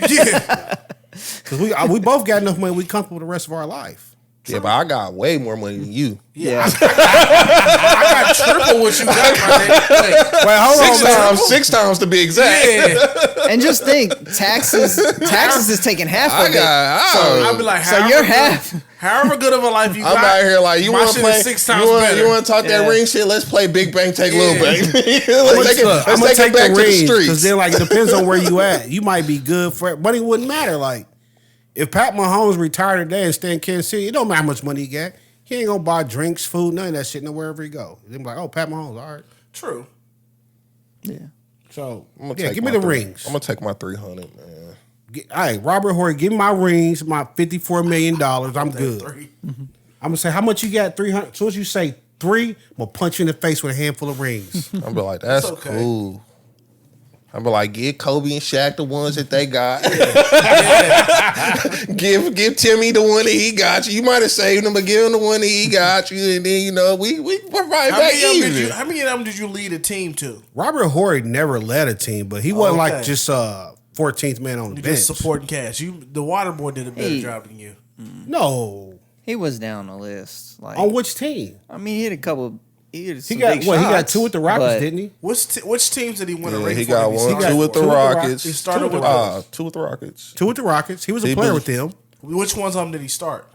Yeah. Because we both got enough money. We comfortable the rest of our life. Yeah, but I got way more money than you. Yeah, I got triple what you got, my nigga. Wait, hold on, Six times to be exact. Yeah. and just think, taxes is taking half of it. I'd be like, So you're half. However good of a life you I'm got. out here like you my want to shit play. is 6 times You better. want to talk that Yeah. ring shit? Let's play Big Bang, take Little Yeah. Bang. I'm let's gonna take it back to the because streets. then like it depends on where you at. You might be good for it, but it wouldn't matter. Like if Pat Mahomes retired today and stay in Kansas City, it don't matter how much money he got. He ain't gonna buy drinks, food, none of that shit, wherever he go. They be like, oh, Pat Mahomes, all right. True. Yeah. So I'm gonna yeah, take give me my the rings. I'm gonna take my 300, man. All right, Robert Horry, give me my rings, my $54 million. I'm good. 3. I'm gonna say how much you got. 300. As soon as you say 3, I'm gonna punch you in the face with a handful of rings. I'm be like, that's okay. cool. I'm be like, give Kobe and Shaq the ones that they got. give Timmy the one that he got you. You might have saved him, but give him the one that he got you, and then we provide How back many even. how many of them did you lead a team to? Robert Horry never led a team, but he wasn't Okay. like just 14th man on the You bench. just supporting cash. The water boy did a better Hey. job than you. No, He was down the list. Like, on which team? I mean, he had a couple. He had He some got big what? He got shots, 2 with the Rockets, but- didn't he? Which teams did he win a Yeah, ring he for? got Did one, start two with for? the Two with the Rockets. He started with Two with the Rockets. 2 with the Rockets. He was a He player was- with them. Which ones of them did he start?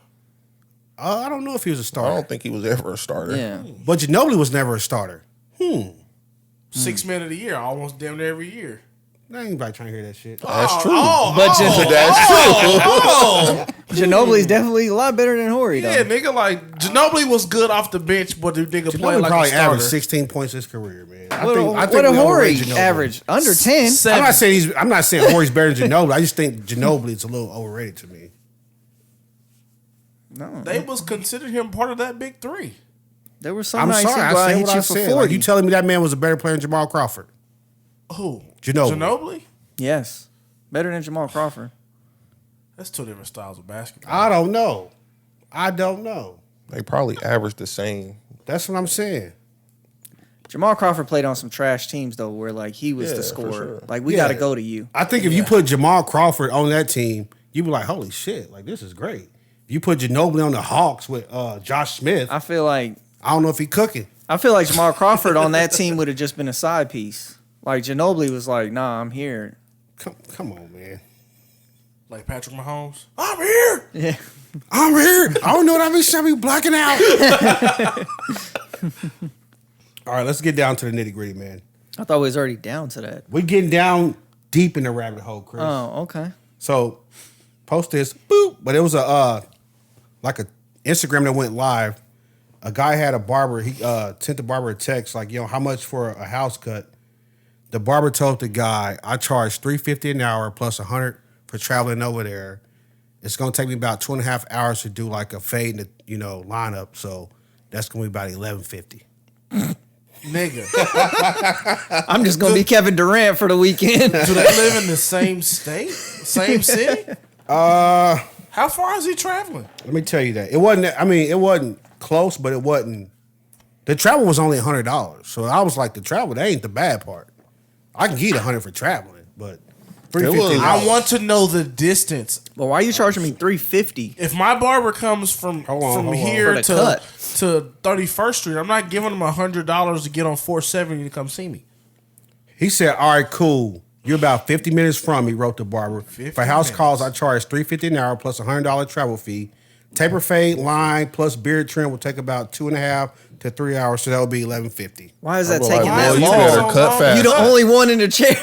I don't know if he was a I starter, don't think he was ever a starter. Yeah. but Ginobili was never a starter. 6 men of the year, almost damn near every year. Ain't anybody trying to hear that shit. That's true. But That's true. Ginobili's definitely a lot better than Horry, though. Yeah, nigga, like Ginobili was good off the bench, but the nigga played Ginobili like probably a starter. averaged 16 points his career, man. I What think a we Horry overrate Ginobili. average? Under 10. I'm not saying Horry's better than Ginobili. I just think Ginobili is a little overrated to me. No. They was considered him part of that big 3. There were some I'm nights sorry, he'd I go out and said hit what you I for said. 40. Like, you telling me that man was a better player than Jamal Crawford? Who? Ginobili. Ginobili? Yes. Better than Jamal Crawford. That's 2 different styles of basketball. I don't know. They probably averaged the same. That's what I'm saying. Jamal Crawford played on some trash teams, though, where, like, he was Yeah, the for scorer. sure. Like, we Yeah. got to go to you. I think if you put Jamal Crawford on that team, you'd be like, holy shit, like this is great. If you put Ginobili on the Hawks with Josh Smith, I feel like I don't know if he cooking. Jamal Crawford on that team would have just been a side piece. Like, Ginobili was like, nah, I'm here. Come on, man. Like Patrick Mahomes. I'm here. Yeah. I'm here. I don't know what I mean. Should be blacking out. All right, let's get down to the nitty gritty, man. I thought we was already down to that. We're getting down deep in the rabbit hole, Chris. Oh, okay. So, post this, boop. But it was like a Instagram that went live. A guy had a barber. He sent the barber a text like, how much for a house cut? The barber told the guy, I charge $350 an hour plus $100 for traveling over there. It's gonna take me about 2.5 hours to do like a fade in the lineup. So that's gonna be about $1150. Nigga. I'm just gonna be Kevin Durant for the weekend. Do they live in the same state? Same city? How far is he traveling? Let me tell you that. It wasn't close, but it wasn't. The travel was only $100. So I was like, the travel, that ain't the bad part. I can get $100 for traveling, but $350. I want to know the distance. But why are you charging me $350? If my barber comes from here For the to cut. 31st Street, I'm not giving him $100 to get on 470 to come see me. He said, all right, cool. You're about 50 minutes from me, wrote the barber. 50 For house minutes. calls, I charge $350 an hour plus $100 travel fee. Taper fade, line, plus beard trim will take about 2.5 to 3 hours, so that would be $1150. Why is that Boy, taking boy, that you long? better So cut long. fast. You the only one in the chair.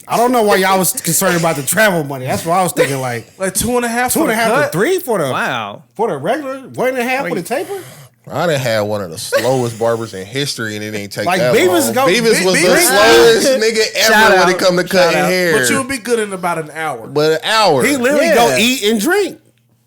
I don't know why y'all was concerned about the travel money. That's what I was thinking, like Like 2.5 for the 2.5 cut? to 3 for the Wow. regular, 1.5 for the taper. I done had one of the slowest barbers in history, and it ain't take Like that Beavis long. go- Beavis was the Beavis- slowest nigga Shout ever when out. it come to Shout cutting out. hair. But you'll be good in about an hour. But an hour. He literally Yeah. go eat and drink.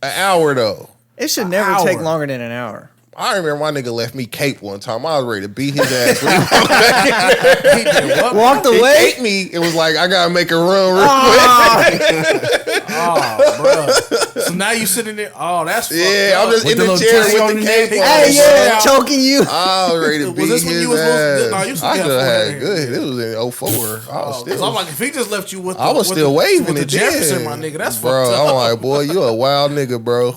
An hour though. It should never hour. take longer than an hour. I remember my nigga left me cape one time. I was ready to beat his ass. When he walked back in there. He did what? Walked He away. ate me. It was like, I gotta make a run real quick. Oh, bro. So now you sitting there. Oh, that's fucked Yeah, up. I'm just With in the the little chair tag with on the the cape neck. on. Hey, yeah, Wow. choking you. I was ready to Was beat this when his you was supposed to- ass. no, you was I supposed should to have have had good. It was in 04. I was Because still. I'm like, if he just left you with the, I was with still the, waving with the it Jefferson, then. my nigga, that's bro. fucked up. I'm like, boy, you a wild nigga, bro.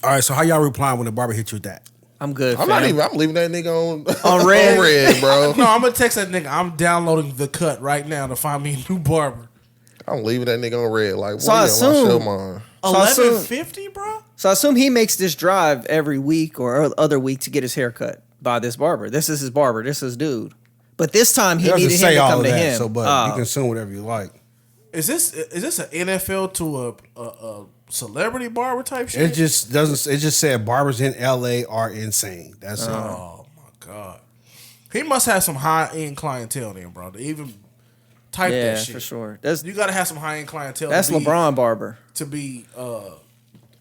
All right, so how y'all replying when the barber hit you with that? I'm good. I'm fam. not even. I'm leaving that nigga On red. on red, bro. No, I'm gonna text that nigga. I'm downloading the cut right now to find me a new barber. I'm leaving that nigga on red. Like, So I boy, assume- show mine. So I assume- $11.50, bro. So I assume he makes this drive every week or other week to get his hair cut by this barber. This is his barber. This is his dude. But this time he It doesn't needed him say to all come of to that, him. so but Oh. you can assume whatever you like. Is this an NFL to a celebrity barber type shit? It just doesn't. It just said barbers in LA are insane. That's it. Oh my god, he must have some high end clientele then, bro. To even type Yeah, that shit for sure. That's You gotta have some high end clientele. that's to be, LeBron barber. to be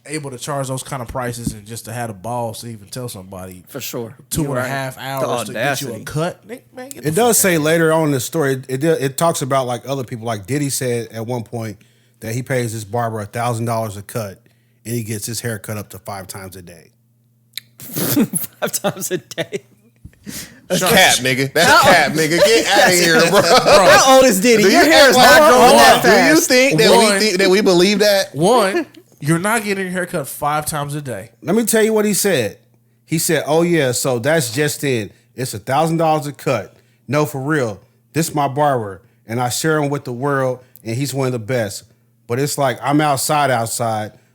able to charge those kind of prices and just to have the balls to even tell somebody For sure. 2.5 hours to get you a audacity. cut. Man, get the It does fuck say out. later on in the story. It talks about like other people. Like Diddy said at one point that he pays his barber $1,000 a cut, and he gets his hair cut up to 5 times a day. 5 times a day. That's cap, nigga. That's cap, nigga. Get out of here, bro. How old is Diddy? Do Your you hair is act not like- growing that Do you fast. think that One. we believe that? One, you're not getting your hair cut 5 times a day. Let me tell you what he said. He said, "Oh yeah, so that's just it. It's $1,000 a cut. No, for real. This my barber, and I share him with the world, and he's one of the best. But it's like I'm outside,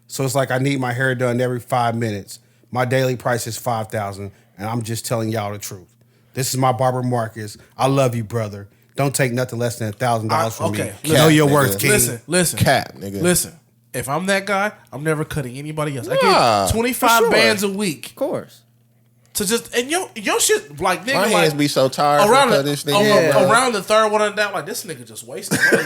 so it's like I need my hair done every 5 minutes. My daily price is $5,000, and I'm just telling y'all the truth. This is my barber, Marcus. I love you, brother. Don't take nothing less than $1,000 from okay, me. listen, Know your nigga. worth, King. Listen. Cap, nigga. Listen. If I'm that guy, I'm never cutting anybody else. I Nah, get 25 for sure. bands a week Of course. to just and your shit like nigga My like hands be so tired around to the, cut this nigga. Yeah. around the third one of that like this nigga just wasting money.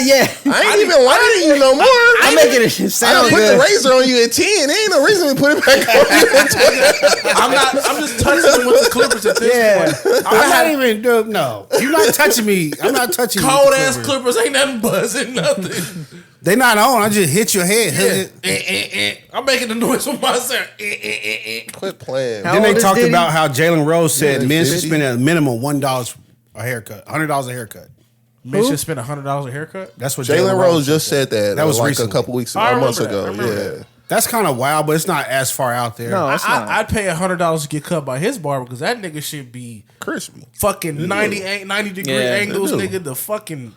Yeah. I ain't even lying to you no more. I'm making it I sound put the good. razor on you at 10. There ain't no reason to put it back on you at 10. I'm just touching him with the clippers at this Yeah. point. I'm not even, dude, no. You're not touching me. I'm not touching you. with Cold the ass clippers. clippers ain't nothing buzzing, nothing. They not on. I just hit your head. Yeah. I'm making the noise with myself. Quit playing. How Then old they is talked Diddy? about how Jalen Rose said Yeah, men should 50. spend a minimum $1 a haircut, $100 a haircut. Man should spend $100 a haircut. That's what Jalen Rose just said that. That was like recently. a couple weeks I ago, months remember that. ago. I remember Yeah. that. That's kind of wild, but it's not as far out there. No, it's not. I'd pay $100 to get cut by his barber because that nigga should be Crispy. fucking 90 degree Yeah, angles, they do. nigga. The fucking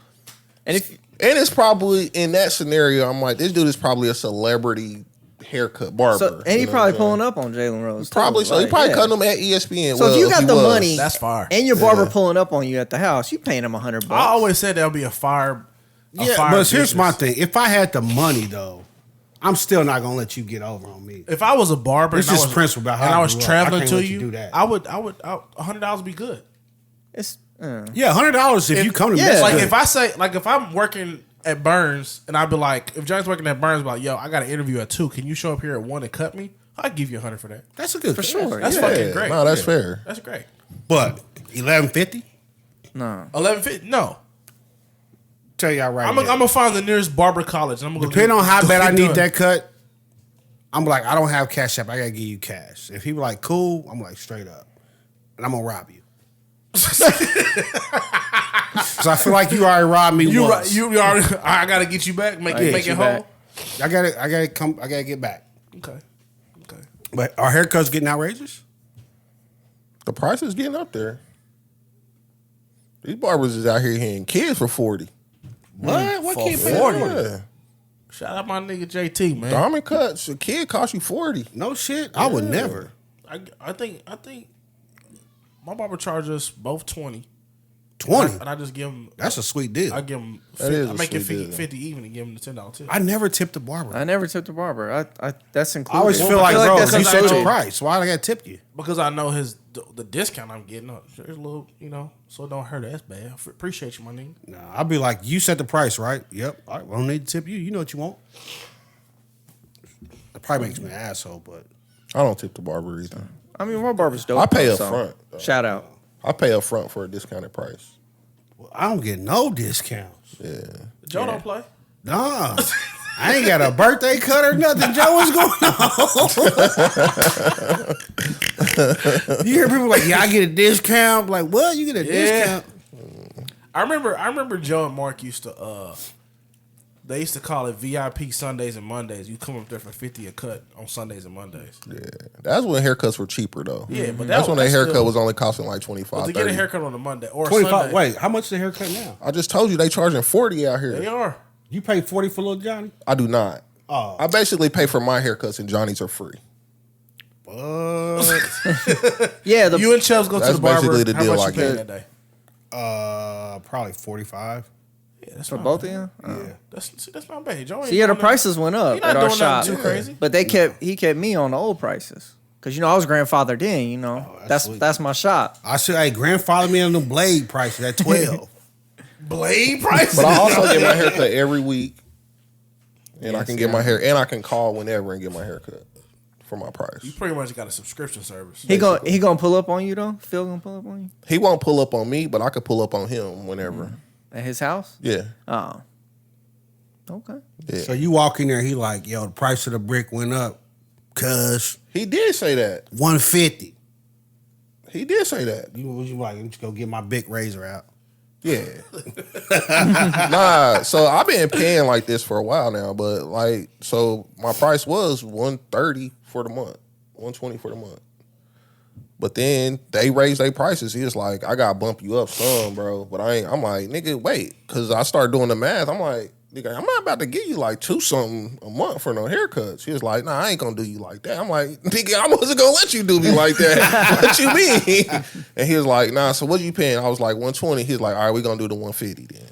And if And it's probably in that scenario. I'm like, this dude is probably a celebrity haircut barber. So, and he probably pulling up on Jalen Rose. Probably so. He probably cutting them at ESPN. So if you got the money, that's fire. And your barber pulling up on you at the house, you paying him $100. I always said there'll be a fire. Yeah, but here's my thing. If I had the money though, I'm still not gonna let you get over on me. If I was a barber, It's just principle about how and I was I grew up. traveling I can't to let you you, do that. I would $100 would be good. It's Yeah, $100 if you come to me. yeah. That's Like good. if I say, like if I'm working at Burns and I'd be like, if Johnny's working at Burns, like, yo, I got an interview at 2. Can you show up here at 1 and cut me? I'd give you $100 for that. That's a good for thing. sure. That's yeah. fucking great. No, that's fair. That's great. But $11.50. No. 11.50. No, Tell y'all right I'm now. gonna find the nearest barber college. And I'm gonna go Depending on how bad I need done. that cut, I'm like, I don't have cash app. I gotta give you cash. If he be like, cool, I'm like, straight up, and I'm gonna rob you. Because I feel like you already robbed me You once. right? You already. I gotta get you back. Make it you whole. back. I gotta come. I gotta get back. Okay. But our haircuts getting outrageous. The price is getting up there. These barbers is out here hitting kids for 40. What? What For can't pay 40? 40? Yeah. Shout out my nigga JT, man. Diamond cuts, a kid cost you 40. No shit. I would never. I think my barber charges us both 20. 20. And I just give him. That's a sweet deal. I give him. That is I a make it sweet 50, deal. 50 even and give him the $10 tip. I never tipped the barber. I never tipped the barber. I that's I included. always feel Well, like, I feel bro, like if that's you set your included. price, why I gotta tip you? Because I know the discount I'm getting. There's a little, so it don't hurt us bad. Appreciate you, my nigga. Nah, I'll be like, you set the price, right? Yep. All right, well, I don't need to tip you. You know what you want. It probably makes me an asshole, but I don't tip the barber either. I mean, my barber's dope. I pay up so front. Shout out. I pay up front for a discounted price. well, I don't get no discounts. Yeah. Joe don't play. Nah. I ain't got a birthday cut or nothing. Joe, what's going on? You hear people like, yeah, I get a discount. Like, what? You get a discount? I remember Joe and Mark used to they used to call it VIP Sundays and Mondays. You come up there for 50 a cut on Sundays and Mondays. Yeah. That's when haircuts were cheaper though. Yeah, but that's when a that's haircut still- was only costing like 25. But to get a 30. haircut on a Monday or a 25. Sunday, Wait, how much is the haircut now? I just told you they charging 40 out here. they are. You pay 40 for little Johnny? I do not. Oh. I basically pay for my haircuts and Johnny's are free. What? Yeah, the You and Chubbs go to That's the barber. basically the How deal much I you paying get. that day? Probably 45. Yeah, that's for not both of bad. you. Yeah. That's not bad. Joe ain't So yeah, the doing prices went up He not at our doing shop, nothing too crazy. but he kept me on the old prices because I was grandfathered in. that's That's sweet. my shop. I said, hey, grandfather me on the blade prices at 12. Blade price. But I also get my haircut every week. And I can get my hair and I can call whenever and get my haircut for my You price. pretty much got a subscription service. He gonna pull up on you though. Phil gonna pull up on you He won't pull up on me, but I could pull up on him whenever. at his house. Yeah. Oh, okay. Yeah. So you walk in there, he like, yo, the price of the brick went up. Cuz He did say that. 150. He did say that. You like, let me just go get my big razor out. Yeah. Nah, so I've been paying like this for a while now, but so my price was $130 for the month, $120 for the month. But then they raised their prices. He was like, I gotta bump you up some, bro. But I'm like, nigga, wait. Cause I started doing the math. I'm like, nigga, I'm not about to give you like $2 something a month for no haircuts. He was like, nah, I ain't gonna do you like that. I'm like, nigga, I wasn't gonna let you do me like that. What you mean? And he was like, nah, so what you paying? I was like, 120. He was like, all right, we gonna do the 150 then.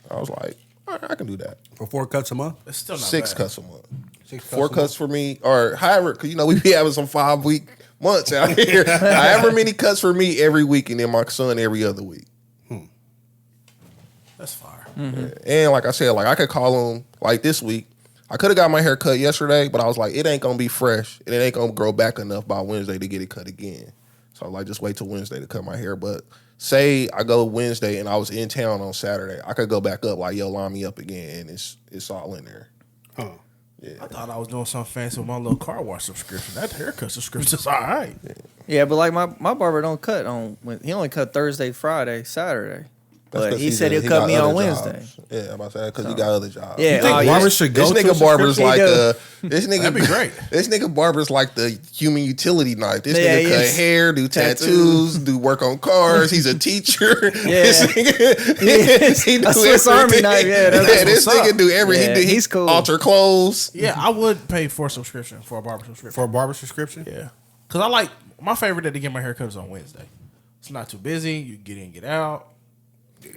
I was like, all right, I can do that. For 4 cuts a month? It's still not 6 bad. cuts a month. 6 cuts 4 a cuts for me, or however, because we be having some 5-week months out here. However many cuts for me every week, and then my son every other week. That's fire. And like I said, like I could call him like this week. I could have got my hair cut yesterday, but I was like, it ain't gonna be fresh, and it ain't gonna grow back enough by Wednesday to get it cut again. So I was like, just wait till Wednesday to cut my hair. But say I go Wednesday and I was in town on Saturday, I could go back up like, yo, line me up again, and it's all in there. Huh. I thought I was doing something fancy with my little car wash subscription. That haircut subscription is all right. Yeah, but like my barber don't cut on. He only cut Thursday, Friday, Saturday. But he said he'll cut me on Wednesday. Yeah, I'm about to say because he got other jobs. Yeah, You think Barber should go This to nigga Barber's like That'd be great. This nigga Barber's like the human utility knife. This Yeah, nigga cut yes. hair, do tattoos, do work on cars. He's a teacher. Yeah. This nigga, he do A Swiss Army everything. knife, yeah, that's This what's nigga up. do everything. Yeah, He he's cool. Alter clothes. Yeah, I would pay for a subscription, for a barber subscription. For a barber subscription? Yeah. Because I like, my favorite day to get my haircut is on Wednesday. It's not too busy. You get in, get out.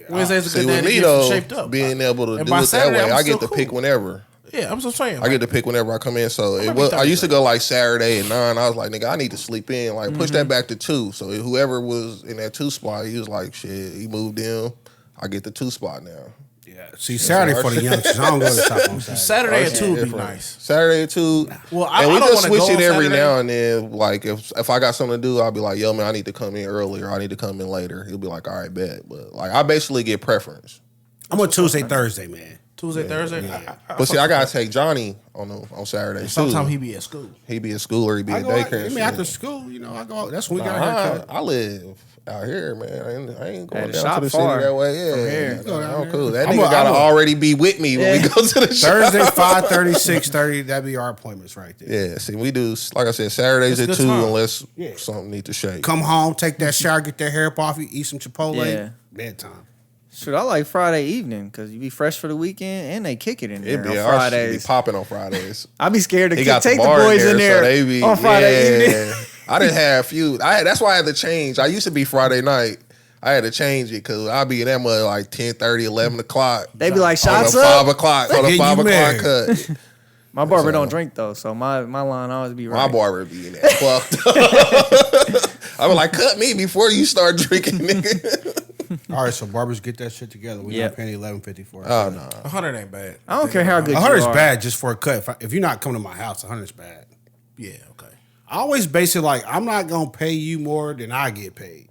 Wednesday's a See, good day with to me get though, shaped up. being able to And do by it Saturday, that way, I'm I get still to pick cool. whenever. Yeah, I'm just saying. I get to pick whenever I come in. So it be was, I used to Thursday. go like Saturday at 9. I was like, nigga, I need to sleep in. Like, push that back to 2. So whoever was in that 2 spot, he was like, shit, he moved in. I get the 2 spot now. Yeah. See, Saturday for the youngsters. I don't go to the top on Saturday. Saturday at 2 would be Different. nice. Saturday at 2. Well, I and we don't just wanna switch go it on every Saturday. now and then. Like if I got something to do, I'll be like, yo, man, I need to come in earlier. I need to come in later. He'll be like, all right, bet. But like, I basically get preference. I'm on Tuesday, Thursday, man. Tuesday, Thursday. But see, I gotta take Johnny on Saturday too. Sometimes he be at school. He be at school or he be I at go out, daycare. I and mean, shit. after school, you know, I go. That's when we got a haircut. I live out here, man. I ain't going the down shop to the far city that way. Yeah, from here. yeah, Go down I'm there. cool. That I'm nigga a- gotta I'm a- already be with me when we go to the shop. Thursday, 5:30, 6:30. That'd be our appointments right there. Yeah, see, we do like I said, Saturdays That's at a good 2 time. unless Yeah. something need to shake. Come home, take that shower, get that hair up off you, eat some Chipotle. Yeah. Bedtime. Shoot, I like Friday evening because you be fresh for the weekend and they kick it in there It be on our shit be Fridays. popping on Fridays. I be scared to He got take the bar boys in there so they be, on Friday evening. I didn't have a few. That's why I had to change. I used to be Friday night. I had to change it because I'd be in that mud like 10:30, 11 o'clock. They be like, On shots the up. 5 o'clock. On the Get 5 you o'clock married. cut. My barber So- don't drink though, so my line always be right. My barber be in that fucked up. I was like, cut me before you start drinking, nigga. All right, so barbers get that shit together. We're Yep. not paying $11.50 for it. Oh, no. 100 ain't bad. I don't care how good you 100 is are. bad just for a cut. If you're not coming to my house, 100 is bad. Yeah, okay. I always base it like I'm not gonna pay you more than I get paid.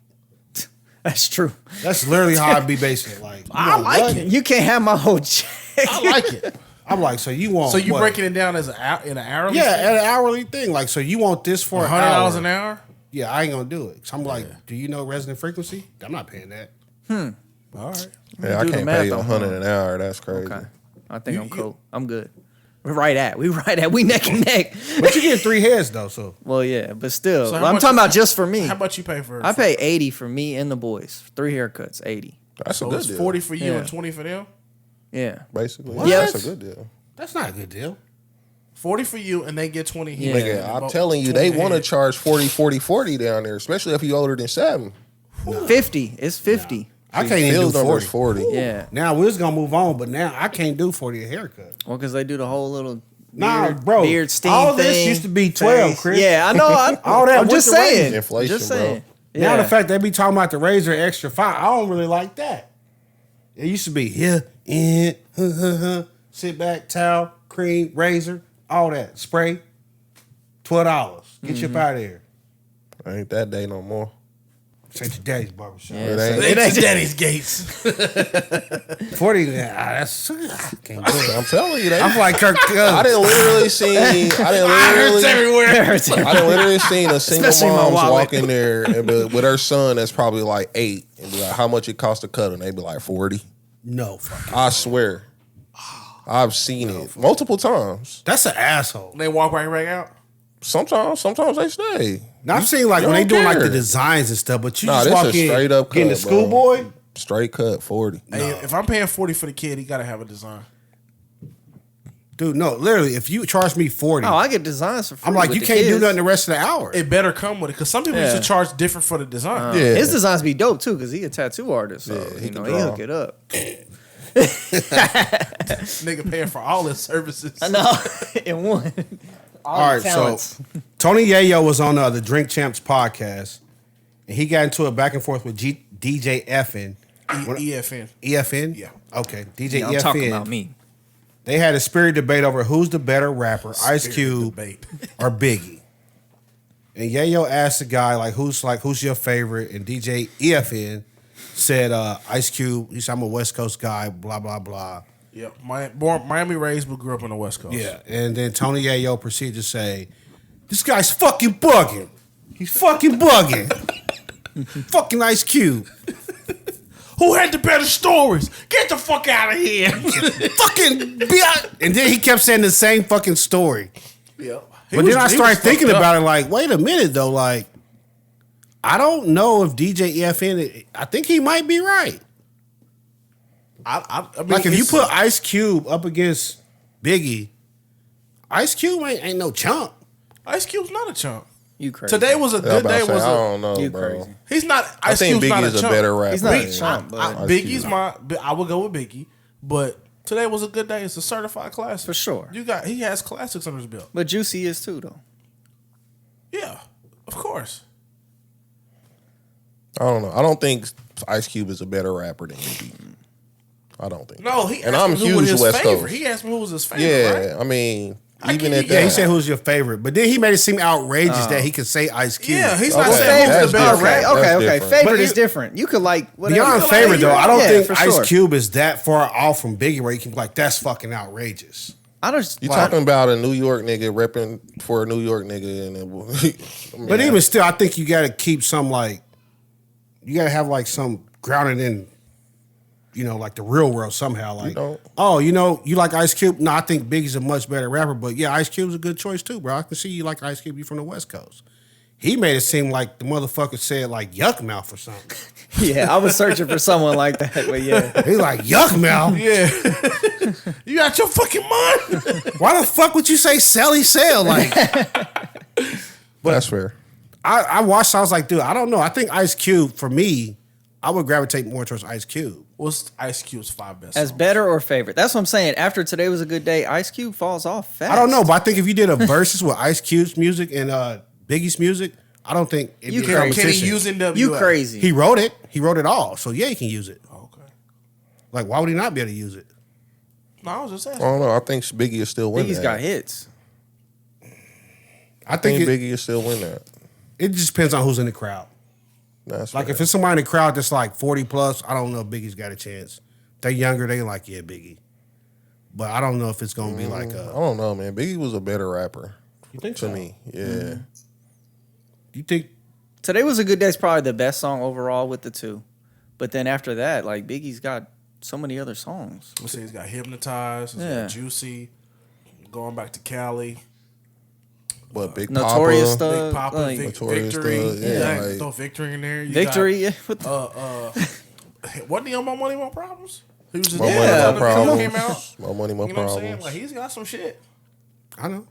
That's true. That's literally how I be basing it. Like I like what? it. You can't have my whole check. I like it. I'm like, so you want? So you what? breaking it down as in an hourly? Yeah, at an hourly thing. Like, so you want this for an hour? $100 an hour? Yeah, I ain't gonna do it. So I'm like, do you know resonant frequency? I'm not paying that. All right. Yeah, I Do the can't math pay you on 100 an hour. That's crazy. Okay. I think I'm cool. I'm good. We neck and neck. But you get 3 heads though, so Well, yeah, but still. So how I'm much- talking about just for me. How much you pay for? I pay 80 for me and the boys. 3 haircuts, 80. That's a So good it's deal. 40 for you Yeah. and 20 for them. Yeah. Basically. What? Yeah, that's a good deal. that's not a good deal. 40 for you and they get 20 Yeah. here. Nigga, I'm telling you, they want to charge 40 down there, especially if you're older than 7. 50. It's 50. I can't even Phil's do number is 40. 40. Yeah. Now we're just gonna move on, but now I can't do 40 a haircut. Well, because they do the whole little Nah, beard, bro. beard steam all thing. this used to be 12, thing. Chris. Yeah, I know. All that I'm with just the saying. razor. Inflation, just bro. saying. Now Yeah. the fact they be talking about the razor extra fine, I don't really like that. It used to be here, sit back, towel, cream, razor, all that spray. $12. Get you up out of here. Ain't that day no more. This ain't your daddy's barbershop. Yeah, It so- ain't. It ain't Daddy's Gates. 40, that's I can't do it. I'm telling you, I'm like Kirk Cousins. I didn't literally see. I didn't literally seen a single Especially my mom wallet. walk in there and be, with her son that's probably like 8 and be like, how much it cost to cut him? They be like 40. No, fuck. I swear, I've seen it multiple times. That's an asshole. They walk right back out. Sometimes they stay. Now I'm seeing like you when they don't doing like care. the designs and stuff, but you Nah, just this walk is in straight up getting the cut, bro. schoolboy. Straight cut 40. Hey, if I'm paying 40 for the kid, he got to have a design. Dude, no, literally, if you charge me 40, Oh, I get designs for free. I'm like, with you the can't do kids. nothing the rest of the hour. It better come with it because some people used Yeah. to charge different for the design. Yeah, His designs be dope too, because he a tattoo artist. So Yeah, he you know can he draw. hook it up. Nigga paying for all his services. I know. In one. All right, so Tony Yayo was on the Drink Champs podcast, and he got into a back and forth with DJ EFN. EFN. EFN? Yeah. Okay, DJ I'm EFN. talking about me. They had a spirit debate over who's the better rapper, Ice Spirit Cube debate. or Biggie. And Yayo asked the guy who's your favorite, and DJ EFN said Ice Cube. He said, I'm a West Coast guy. Blah blah blah. Yep. Miami raised, but grew up on the West Coast. Yeah, and then Tony Yayo proceeded to say, "This guy's fucking bugging. He's fucking bugging. Fucking Ice Cube." Who had the better stories? Get the fuck out of here. Fucking and then he kept saying the same fucking story. Yeah. But then I started thinking about it like, wait a minute though, like I don't know if DJ EFN. I think he might be right. I mean, Like if you put Ice Cube up against Biggie, Ice Cube ain't no chump. Ice Cube's not a chump. You crazy. Today was a good day. I don't know, You bro. crazy. He's not. I Ice think Cube's not Biggie's a a chump. better rapper. He's not a than chump, but Ice Biggie's Cube. I would go with Biggie, but today was a good day. It's a certified classic For sure. He has classics under his belt. But Juicy is too, though. Yeah, of course. I don't know. I don't think Ice Cube is a better rapper than Biggie. I don't think. No, he and asked I'm me who was huge his West favorite. Coast. He asked me who was his favorite. Yeah, right? I mean, I even give at you- that, Yeah, he said who's your favorite, but then he made it seem outrageous Oh. that he could say Ice Cube. Yeah, he's Okay, not saying that's who's the better different. rapper. Okay, That's okay. different. Favorite But is you- different. You could like whatever. Beyond like, favorite though, I don't yeah, think for Ice sure. Cube is that far off from Biggie where you can be like, that's fucking outrageous. I just you like, talking about a New York nigga repping for a New York nigga, and it, I mean, But even still, I think you got to keep some like, you got to have like some grounded in, like the real world somehow. Like, don't. oh, you like Ice Cube? No, I think Biggie's a much better rapper, but yeah, Ice Cube's a good choice too, bro. I can see you like Ice Cube. You from the West Coast. He made it seem like the motherfucker said like yuck mouth or something. yeah, I was searching for someone like that, but yeah. He's like yuck mouth. Yeah, you out your fucking mind. Why the fuck would you say Sally Sale? Like, that's fair. I watched. I was like, dude, I don't know. I think Ice Cube for me, I would gravitate more towards Ice Cube. What's Ice Cube's 5 best? As songs? better or favorite. That's what I'm saying. After Today Was a Good Day, Ice Cube falls off fast. I don't know, but I think if you did a versus with Ice Cube's music and Biggie's music, I don't think it'd You be a crazy. Can he competition. use NWA? You crazy. He wrote it. He wrote it all. So yeah, he can use it. Okay. Like, why would he not be able to use it? No, I was just I asking. don't know. I think Biggie is still win Biggie's that. got hits. I I think think it, Biggie is still win that. it just depends on who's in the crowd. That's Like fair. if it's somebody in the crowd that's like 40 plus, I don't know if Biggie's got a chance. If they're younger, they like, yeah, Biggie. But I don't know if it's gonna be like I don't know, man. Biggie was a better rapper you think to so? me. Yeah. You think Today Was a Good Day is probably the best song overall with the two. But then after that, like Biggie's got so many other songs. Let's say he's got Hypnotized. He's Yeah. got Juicy. Going back to Cali. But Big Notorious Papa, stuff. Big Papa, like, Victory. Thug, yeah, Yeah, like- throw Victory in there. You Victory. got, What the- wasn't he on My Money, My Problems? He was just My Yeah, money, but my come problems. Came out. My money, my You know what I'm saying? problems. Like he's got some shit. I know.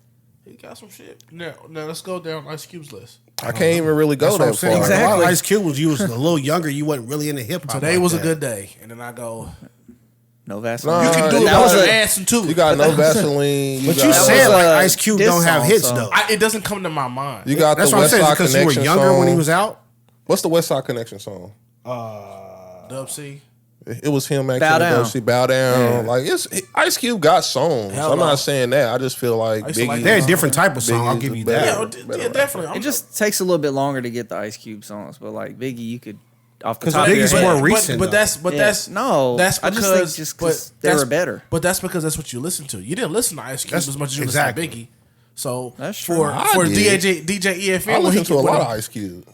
He got some shit. Now let's go down Ice Cube's list. I can't even really go That's what I'm that saying. far. Like, a lot Exactly. of Ice Cube was used a little younger. You wasn't really into hip hop. Today like was a that. good day, and then I go. No Vaseline. Nah, You can do you it that was with a- your ass and two. You got no Vaseline. But you got, said was like a Ice Cube diss don't have song, hits so- though. It doesn't come to my mind. you got That's the what I'm West saying. Side Because you were Connection younger song. when he was out. What's the West Side Connection song? Dub C. It was him actually. Bow Down. Bow down. Like Ice Cube got songs. Hello. I'm not saying that. I just feel like I used to like Biggie. They're a different type of song. I'll Biggie's give the you better- that. Yeah, better yeah, definitely. It just takes a little bit longer to get the Ice Cube songs, but like Biggie, you could off the 'Cause top of your Biggie's head. more recent, But though. that's No, That's I because just think just 'cause but they that's- were better. But that's because that's what you listen to. You didn't listen to Ice Cube That's- as much as you exactly. listen to Biggie. So That's true. for I for did. DJ EFN, I when he listen to a when lot he- of Ice Cube.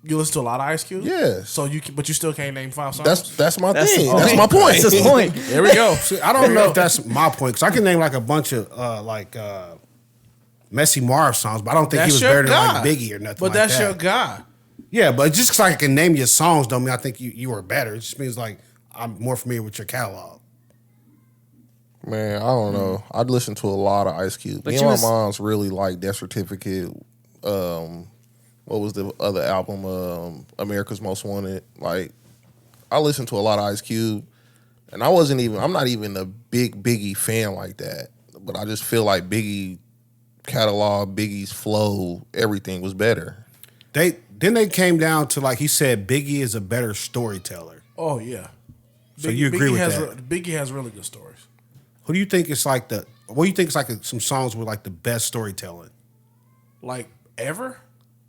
You listen to a lot of Ice Cube. Yes. So but you still can't name 5 songs. That's my That's thing. the That's my point. point. That's his point. There we go. See, I don't know if that's my point because I can name like a bunch of Messy Marv songs, but I don't think That's he was your better than guy. like Biggie or nothing. But like that's that. your guy. Yeah, but just 'cause I can name your songs don't mean I think you were better. It just means like I'm more familiar with your catalog. Man, I don't know. I'd listen to a lot of Ice Cube. But Me you and my was- mom's really like Death Certificate. What was the other album? America's Most Wanted. Like, I listened to a lot of Ice Cube, and I'm not even a big Biggie fan like that. But I just feel like Biggie catalog, Biggie's flow, everything was better. They came down to like he said Biggie is a better storyteller. Oh yeah. So you agree with has, that? Biggie has really good stories. Who do you think is like what do you think is like some songs with like the best storytelling Like ever.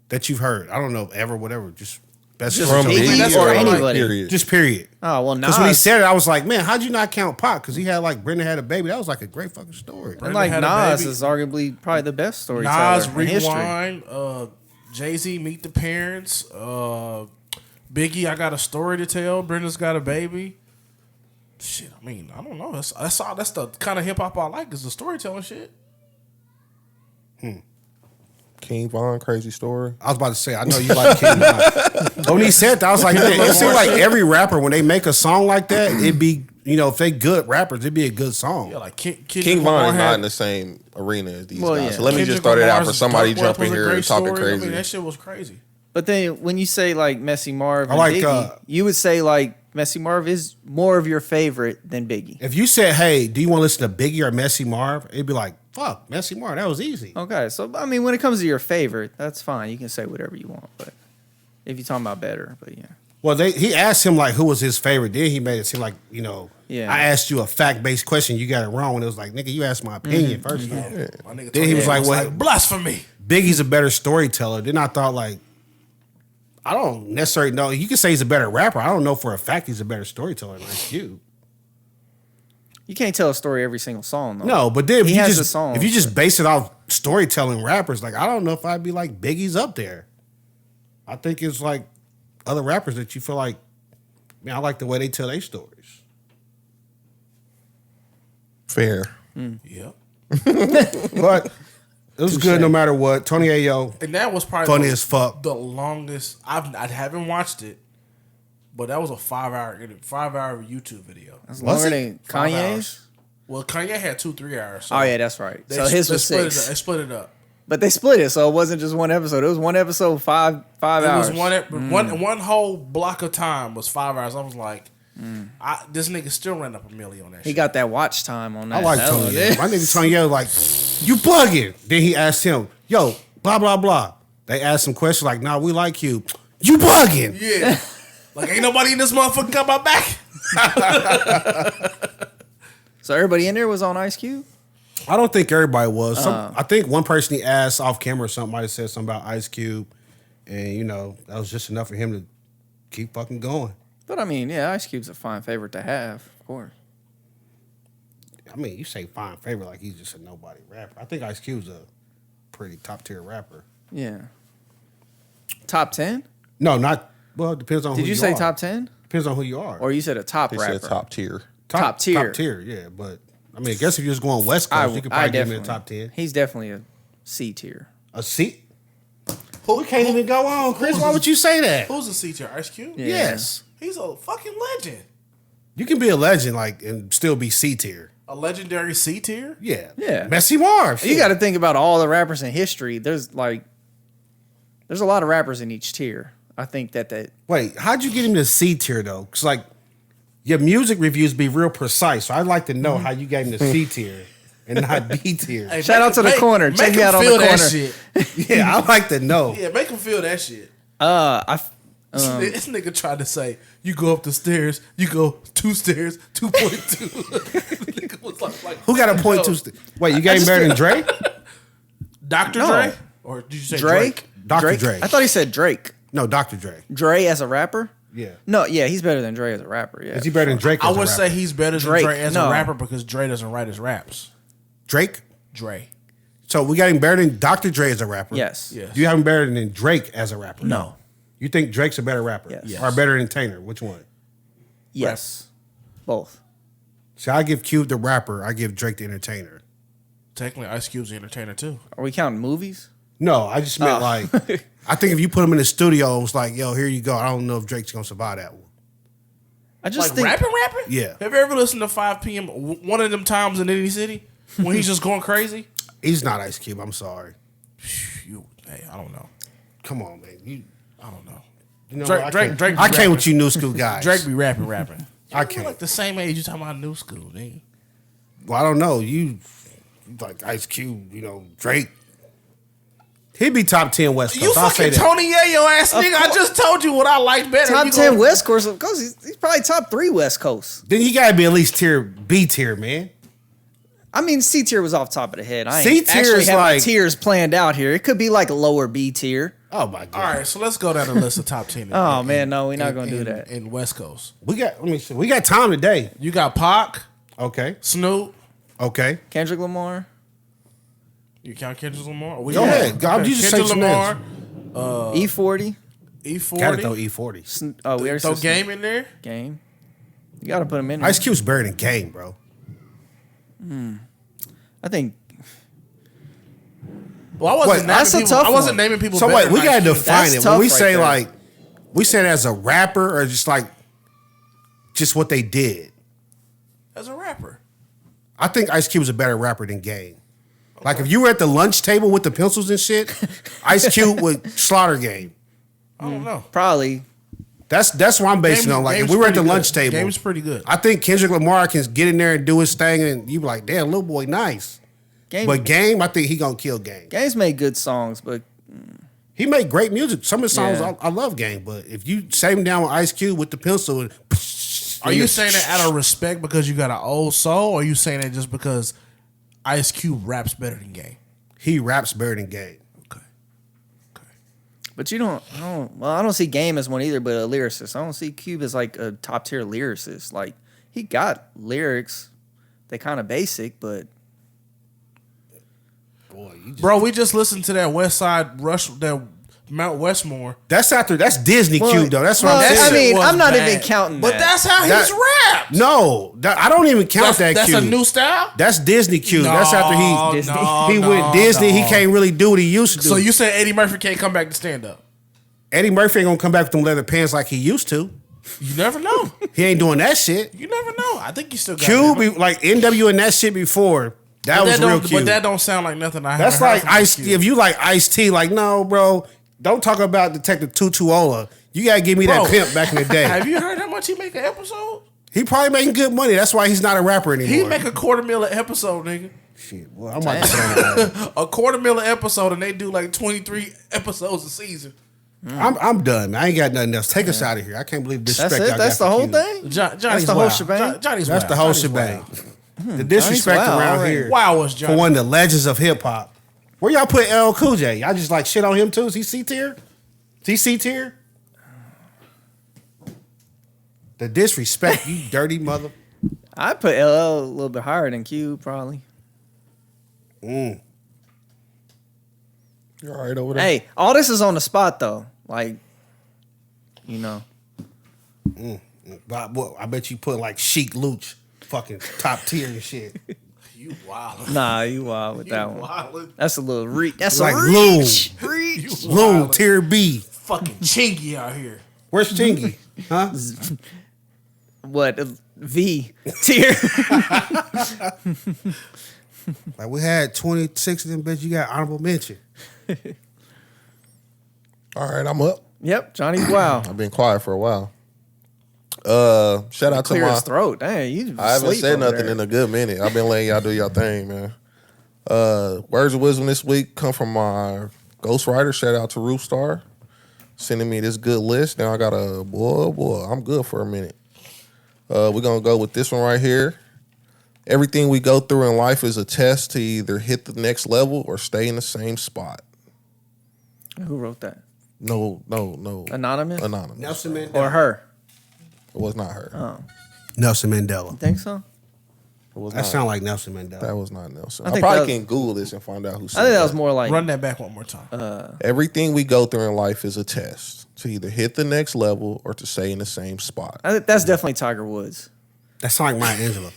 that you've heard? I don't know if ever, whatever, just best Just storytelling. Biggie that's or what I'm like, anybody. Period. Just period. Oh well, Because when he Nas. said it, I was like, man, how'd you not count Pac? Because he had like Brenda had a baby. That was like a great fucking story. And like Brenda had a Nas baby. is arguably probably the best storyteller Nas, in history. Rewind, Jay-Z, Meet the Parents, Biggie, I got a story to tell. Brenda's got a baby. Shit, I mean, I don't know. That's all. That's the kind of hip hop I like is the storytelling shit. King Von, Crazy Story. I was about to say, I know you like King Von. When he said that, I was like, it seems like every rapper, when they make a song like that, it'd be, if they good rappers, it'd be a good song. Yeah, like King Von is not in the same arena as these guys. Yeah. So let me just throw that out for somebody jumping here and talking crazy. I mean, that shit was crazy. But then when you say like Messy Marv and like, Biggie, you would say like Messy Marv is more of your favorite than Biggie. If you said, hey, do you want to listen to Biggie or Messy Marv? It'd be like, fuck, Messy Marv, that was easy. Okay, so I mean, when it comes to your favorite, that's fine. You can say whatever you want. But if you're talking about better, but yeah. Well, he asked him like who was his favorite. Then he made it seem like, Yeah. I asked you a fact-based question, you got it wrong. And it was like, nigga, you asked my opinion first of all. My nigga Then he was like, well, blasphemy. Biggie's a better storyteller. Then I thought like, I don't necessarily know. You can say he's a better rapper. I don't know for a fact he's a better storyteller than Ice Cube. You can't tell a story every single song, though. No, but then He has a song, if you just base it off storytelling rappers, like I don't know if I'd be like Biggie's up there. I think it's like other rappers that you feel like, man, I like the way they tell their stories. Fair. Yep. But it was good no matter what. Tony Ayo, And that was probably funny as fuck. the longest. I haven't watched it, but that was a 5-hour YouTube video. That's Was longer it? than 5 Kanye's. hours. Well, Kanye had 2-3 hours. So Oh yeah, that's right. they So his they was split 6. They split it up. But they split it, so it wasn't just one episode. It was one episode, five It hours. was one whole block of time was 5 hours. I was like, this nigga still ran up $1 million on that. He shit. got that watch time on that. I like That Tony was Ayo. it. My nigga Tony Ayo like, you bugging. Then he asked him, yo, blah, blah, blah. They asked some questions like, nah, we like you. You bugging. Yeah, like ain't nobody in this motherfucker got my back. So everybody in there was on Ice Cube? I don't think everybody was. I think one person he asked off camera or something might have said something about Ice Cube. And, that was just enough for him to keep fucking going. But I mean, yeah, Ice Cube's a fine favorite to have, of course. I mean, you say fine favorite like he's just a nobody rapper. I think Ice Cube's a pretty top tier rapper. Yeah. Top 10? No, not, well, it depends on who Did you you say are. top 10? Depends on who you are. Or you said a top They rapper? said top tier. top tier. Top tier, yeah. But, I mean, I guess if you're just going West Coast, you could probably give him in the top 10. He's definitely a C tier. A C? We can't even go on, Chris. Why would you say that? Who's the C tier? Ice Cube? Yeah. Yes. He's a fucking legend. You can be a legend like and still be C tier. A legendary C tier? Yeah. Yeah. Messy Marv. You got to think about all the rappers in history. There's a lot of rappers in each tier. I think that Wait, how'd you get him to C tier though? Because like your music reviews be real precise. So I'd like to know how you gave him the C tier and not B tier. Hey, Shout out to the corner. Make Check me him out on the feel that corner. shit. Yeah, I'd like to know. Yeah, make him feel that shit. This nigga tried to say, you go up the stairs, you go 2 stairs, 2.2. Nigga was like, Who got a point two? Wait, you got him better than Drake? Dr. No. Dre? Or did you say Drake? Dr. Dre. I thought he said Drake. No, Dr. Dre. Dre as a rapper? Yeah. No, yeah, he's better than Dre as a rapper. Yeah. Is he better than Drake? I as a would rapper? say he's better than Drake, Dre as no. a rapper because Dre doesn't write his raps. Drake. Dre. So we got him better than Dr. Dre as a rapper. Yes. Yes. Do you have him better than Drake as a rapper? No. You think Drake's a better rapper? Yes. Or better than Tainer? Which one? Yes. Both. So I give Cube the rapper. I give Drake the entertainer. Technically, Ice Cube's the entertainer too. Are we counting movies? No, I just meant like, I think if you put him in the studio, it was like, yo, here you go. I don't know if Drake's gonna survive that one. I just Like think rapping? Yeah. Have you ever listened to 5 p.m. One of them times in any city when he's just going crazy? He's not Ice Cube. I'm sorry. Hey, I don't know. Come on, man. I don't know. You know Drake- what? Drake I be can't with you new school guys. Drake be rapping. I We're can't. like the same age you talking about new school, nigga. Well, I don't know. You like Ice Cube, Drake. He'd be top 10 West Coast. You I'll say fucking that. Tony Yayo ass nigga. I just told you what I like better. top You 10 gonna- West Coast, of course, he's probably top 3 West Coast. Then he gotta be at least B tier, man. I mean, C tier was off the top of the head. I C ain't tier actually is have my like- tiers planned out here. It could be like a lower B tier. Oh my god. All right, so let's go down the list of top 10. Oh, man, no, we're not gonna do that. In West Coast. Let me see. We got time today. You got Pac, Okay. Snoop. Okay. Kendrick Lamar. You count Kendrick Lamar? Go ahead. You just say Kendrick some Lamar. E40. E40. Gotta throw E40. Oh, we already Throw said Game in there. Game. You got to put him in there. Ice Cube's better than Game, bro. I think. Well, I wasn't That's a naming people. tough I wasn't one. naming people. So better wait, than we Ice gotta Cube. define That's it. tough When we right say there. like, we say it as a rapper or just like, just what they did. As a rapper. I think Ice Cube is a better rapper than Game. Like if you were at the lunch table with the pencils and shit, Ice Cube would slaughter Game. I don't know. Probably. That's what I'm basing Game's- on. Like if Game's we were at the pretty lunch good. table, Game's pretty good. I think Kendrick Lamar can get in there and do his thing, and you be like, damn, little boy, nice. Game. But Game, I think he gonna kill Game. Game's made good songs, but He made great music. Some of his songs, Yeah. I love Game, but if you sat him down with Ice Cube with the pencil, and Are you saying that out of respect because you got an old soul, or are you saying that just because Ice Cube raps better than Game? he raps better than Game? Okay. you don't. I don't see Game as one either, but a lyricist. I don't see Cube as like a top tier lyricist. Like he got lyrics. They kind of basic, but Boy, you just, Bro, we just listened to that West Side Rush, that Mount Westmore. that's Disney Cube though. That's what I'm that saying. shit I mean, was I'm not bad. even counting But that. that's how That- he's rapped. No, I don't even count that That's Cube. a new style. That's Disney Cube. That's after he Disney. he went Disney. He can't really do what he used to do. So you say Eddie Murphy can't come back to stand up? Eddie Murphy ain't gonna come back with them leather pants like he used to. You never know. He ain't doing that shit. You never know. I think you still got Cube, it. like NW and that shit before. That But was that real don't- Cube. But that don't sound like nothing I That's haven't heard like from Ice. Cube. If you like Ice T, like no, bro, don't talk about Detective Tutuola. You gotta give me that Bro, pimp back in the day. Have you heard how much he make an episode? He probably making good money. That's why he's not a rapper anymore. He make $250,000 an episode, nigga. shit. Well, I'm about to say that. $250,000 an episode, and they do like 23 episodes a season. I'm done. Man. I ain't got nothing else. Take us out of here. I can't believe the That's disrespect. it. y'all That's got the for whole Cube. thing. Johnny's That's the whole wild. shebang? Johnny's That's wild. the whole Johnny's shebang. wild. The disrespect wild around already. here Wow was Johnny. for one of the legends of hip hop. Where y'all put LL Cool J? Y'all just like shit on him too? Is he C tier? Is he C tier? The disrespect, you dirty mother. I put LL a little bit higher than Cube, probably. You all right over there? Hey, all this is on the spot though. Like, you know. But I bet you put like Chic Luch, fucking top tier and shit. You wild. Nah, you wild with that one. Wildin'. That's a little reach. That's Like a Loon. reach. You Loon, wildin'. tier B. Fucking chingy out here. Where's Chingy? Huh? What? V tier. Like we had 26 of them, bitch. You got honorable mention. All right, I'm up. Yep, Johnny's wild. I've been quiet for a while. Shout out to Clear my. his throat. Dang, you. I haven't sleep said over nothing there. in a good minute. I've been letting y'all do your thing, man. Words of wisdom this week come from my ghostwriter. Shout out to Roofstar, sending me this good list. Now I got a boy. I'm good for a minute. We're gonna go with this one right here. Everything we go through in life is a test to either hit the next level or stay in the same spot. Who wrote that? No. Anonymous? Anonymous. Nelson Mandela. Or her? It was not her. Oh, Nelson Mandela. think so? It was That not. sound like Nelson Mandela. That was not Nelson. I I think probably that was- can Google this and find out who said I think that was more like. Run that back one more time. Everything we go through in life is a test to either hit the next level or to stay in the same spot. I think that's definitely Tiger Woods. That sound like Maya Angelou.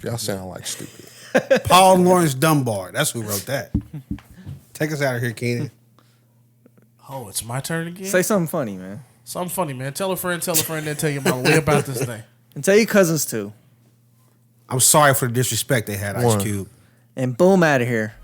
Y'all sound like stupid. Paul Lawrence Dunbar. That's who wrote that. Take us out of here, Keenan. Oh, it's my turn again? Say something funny, man. Something funny, man. Tell a friend, then tell your mama way about this thing. And tell your cousins too. I'm sorry for the disrespect they had, Ice One. Cube. And boom, out of here.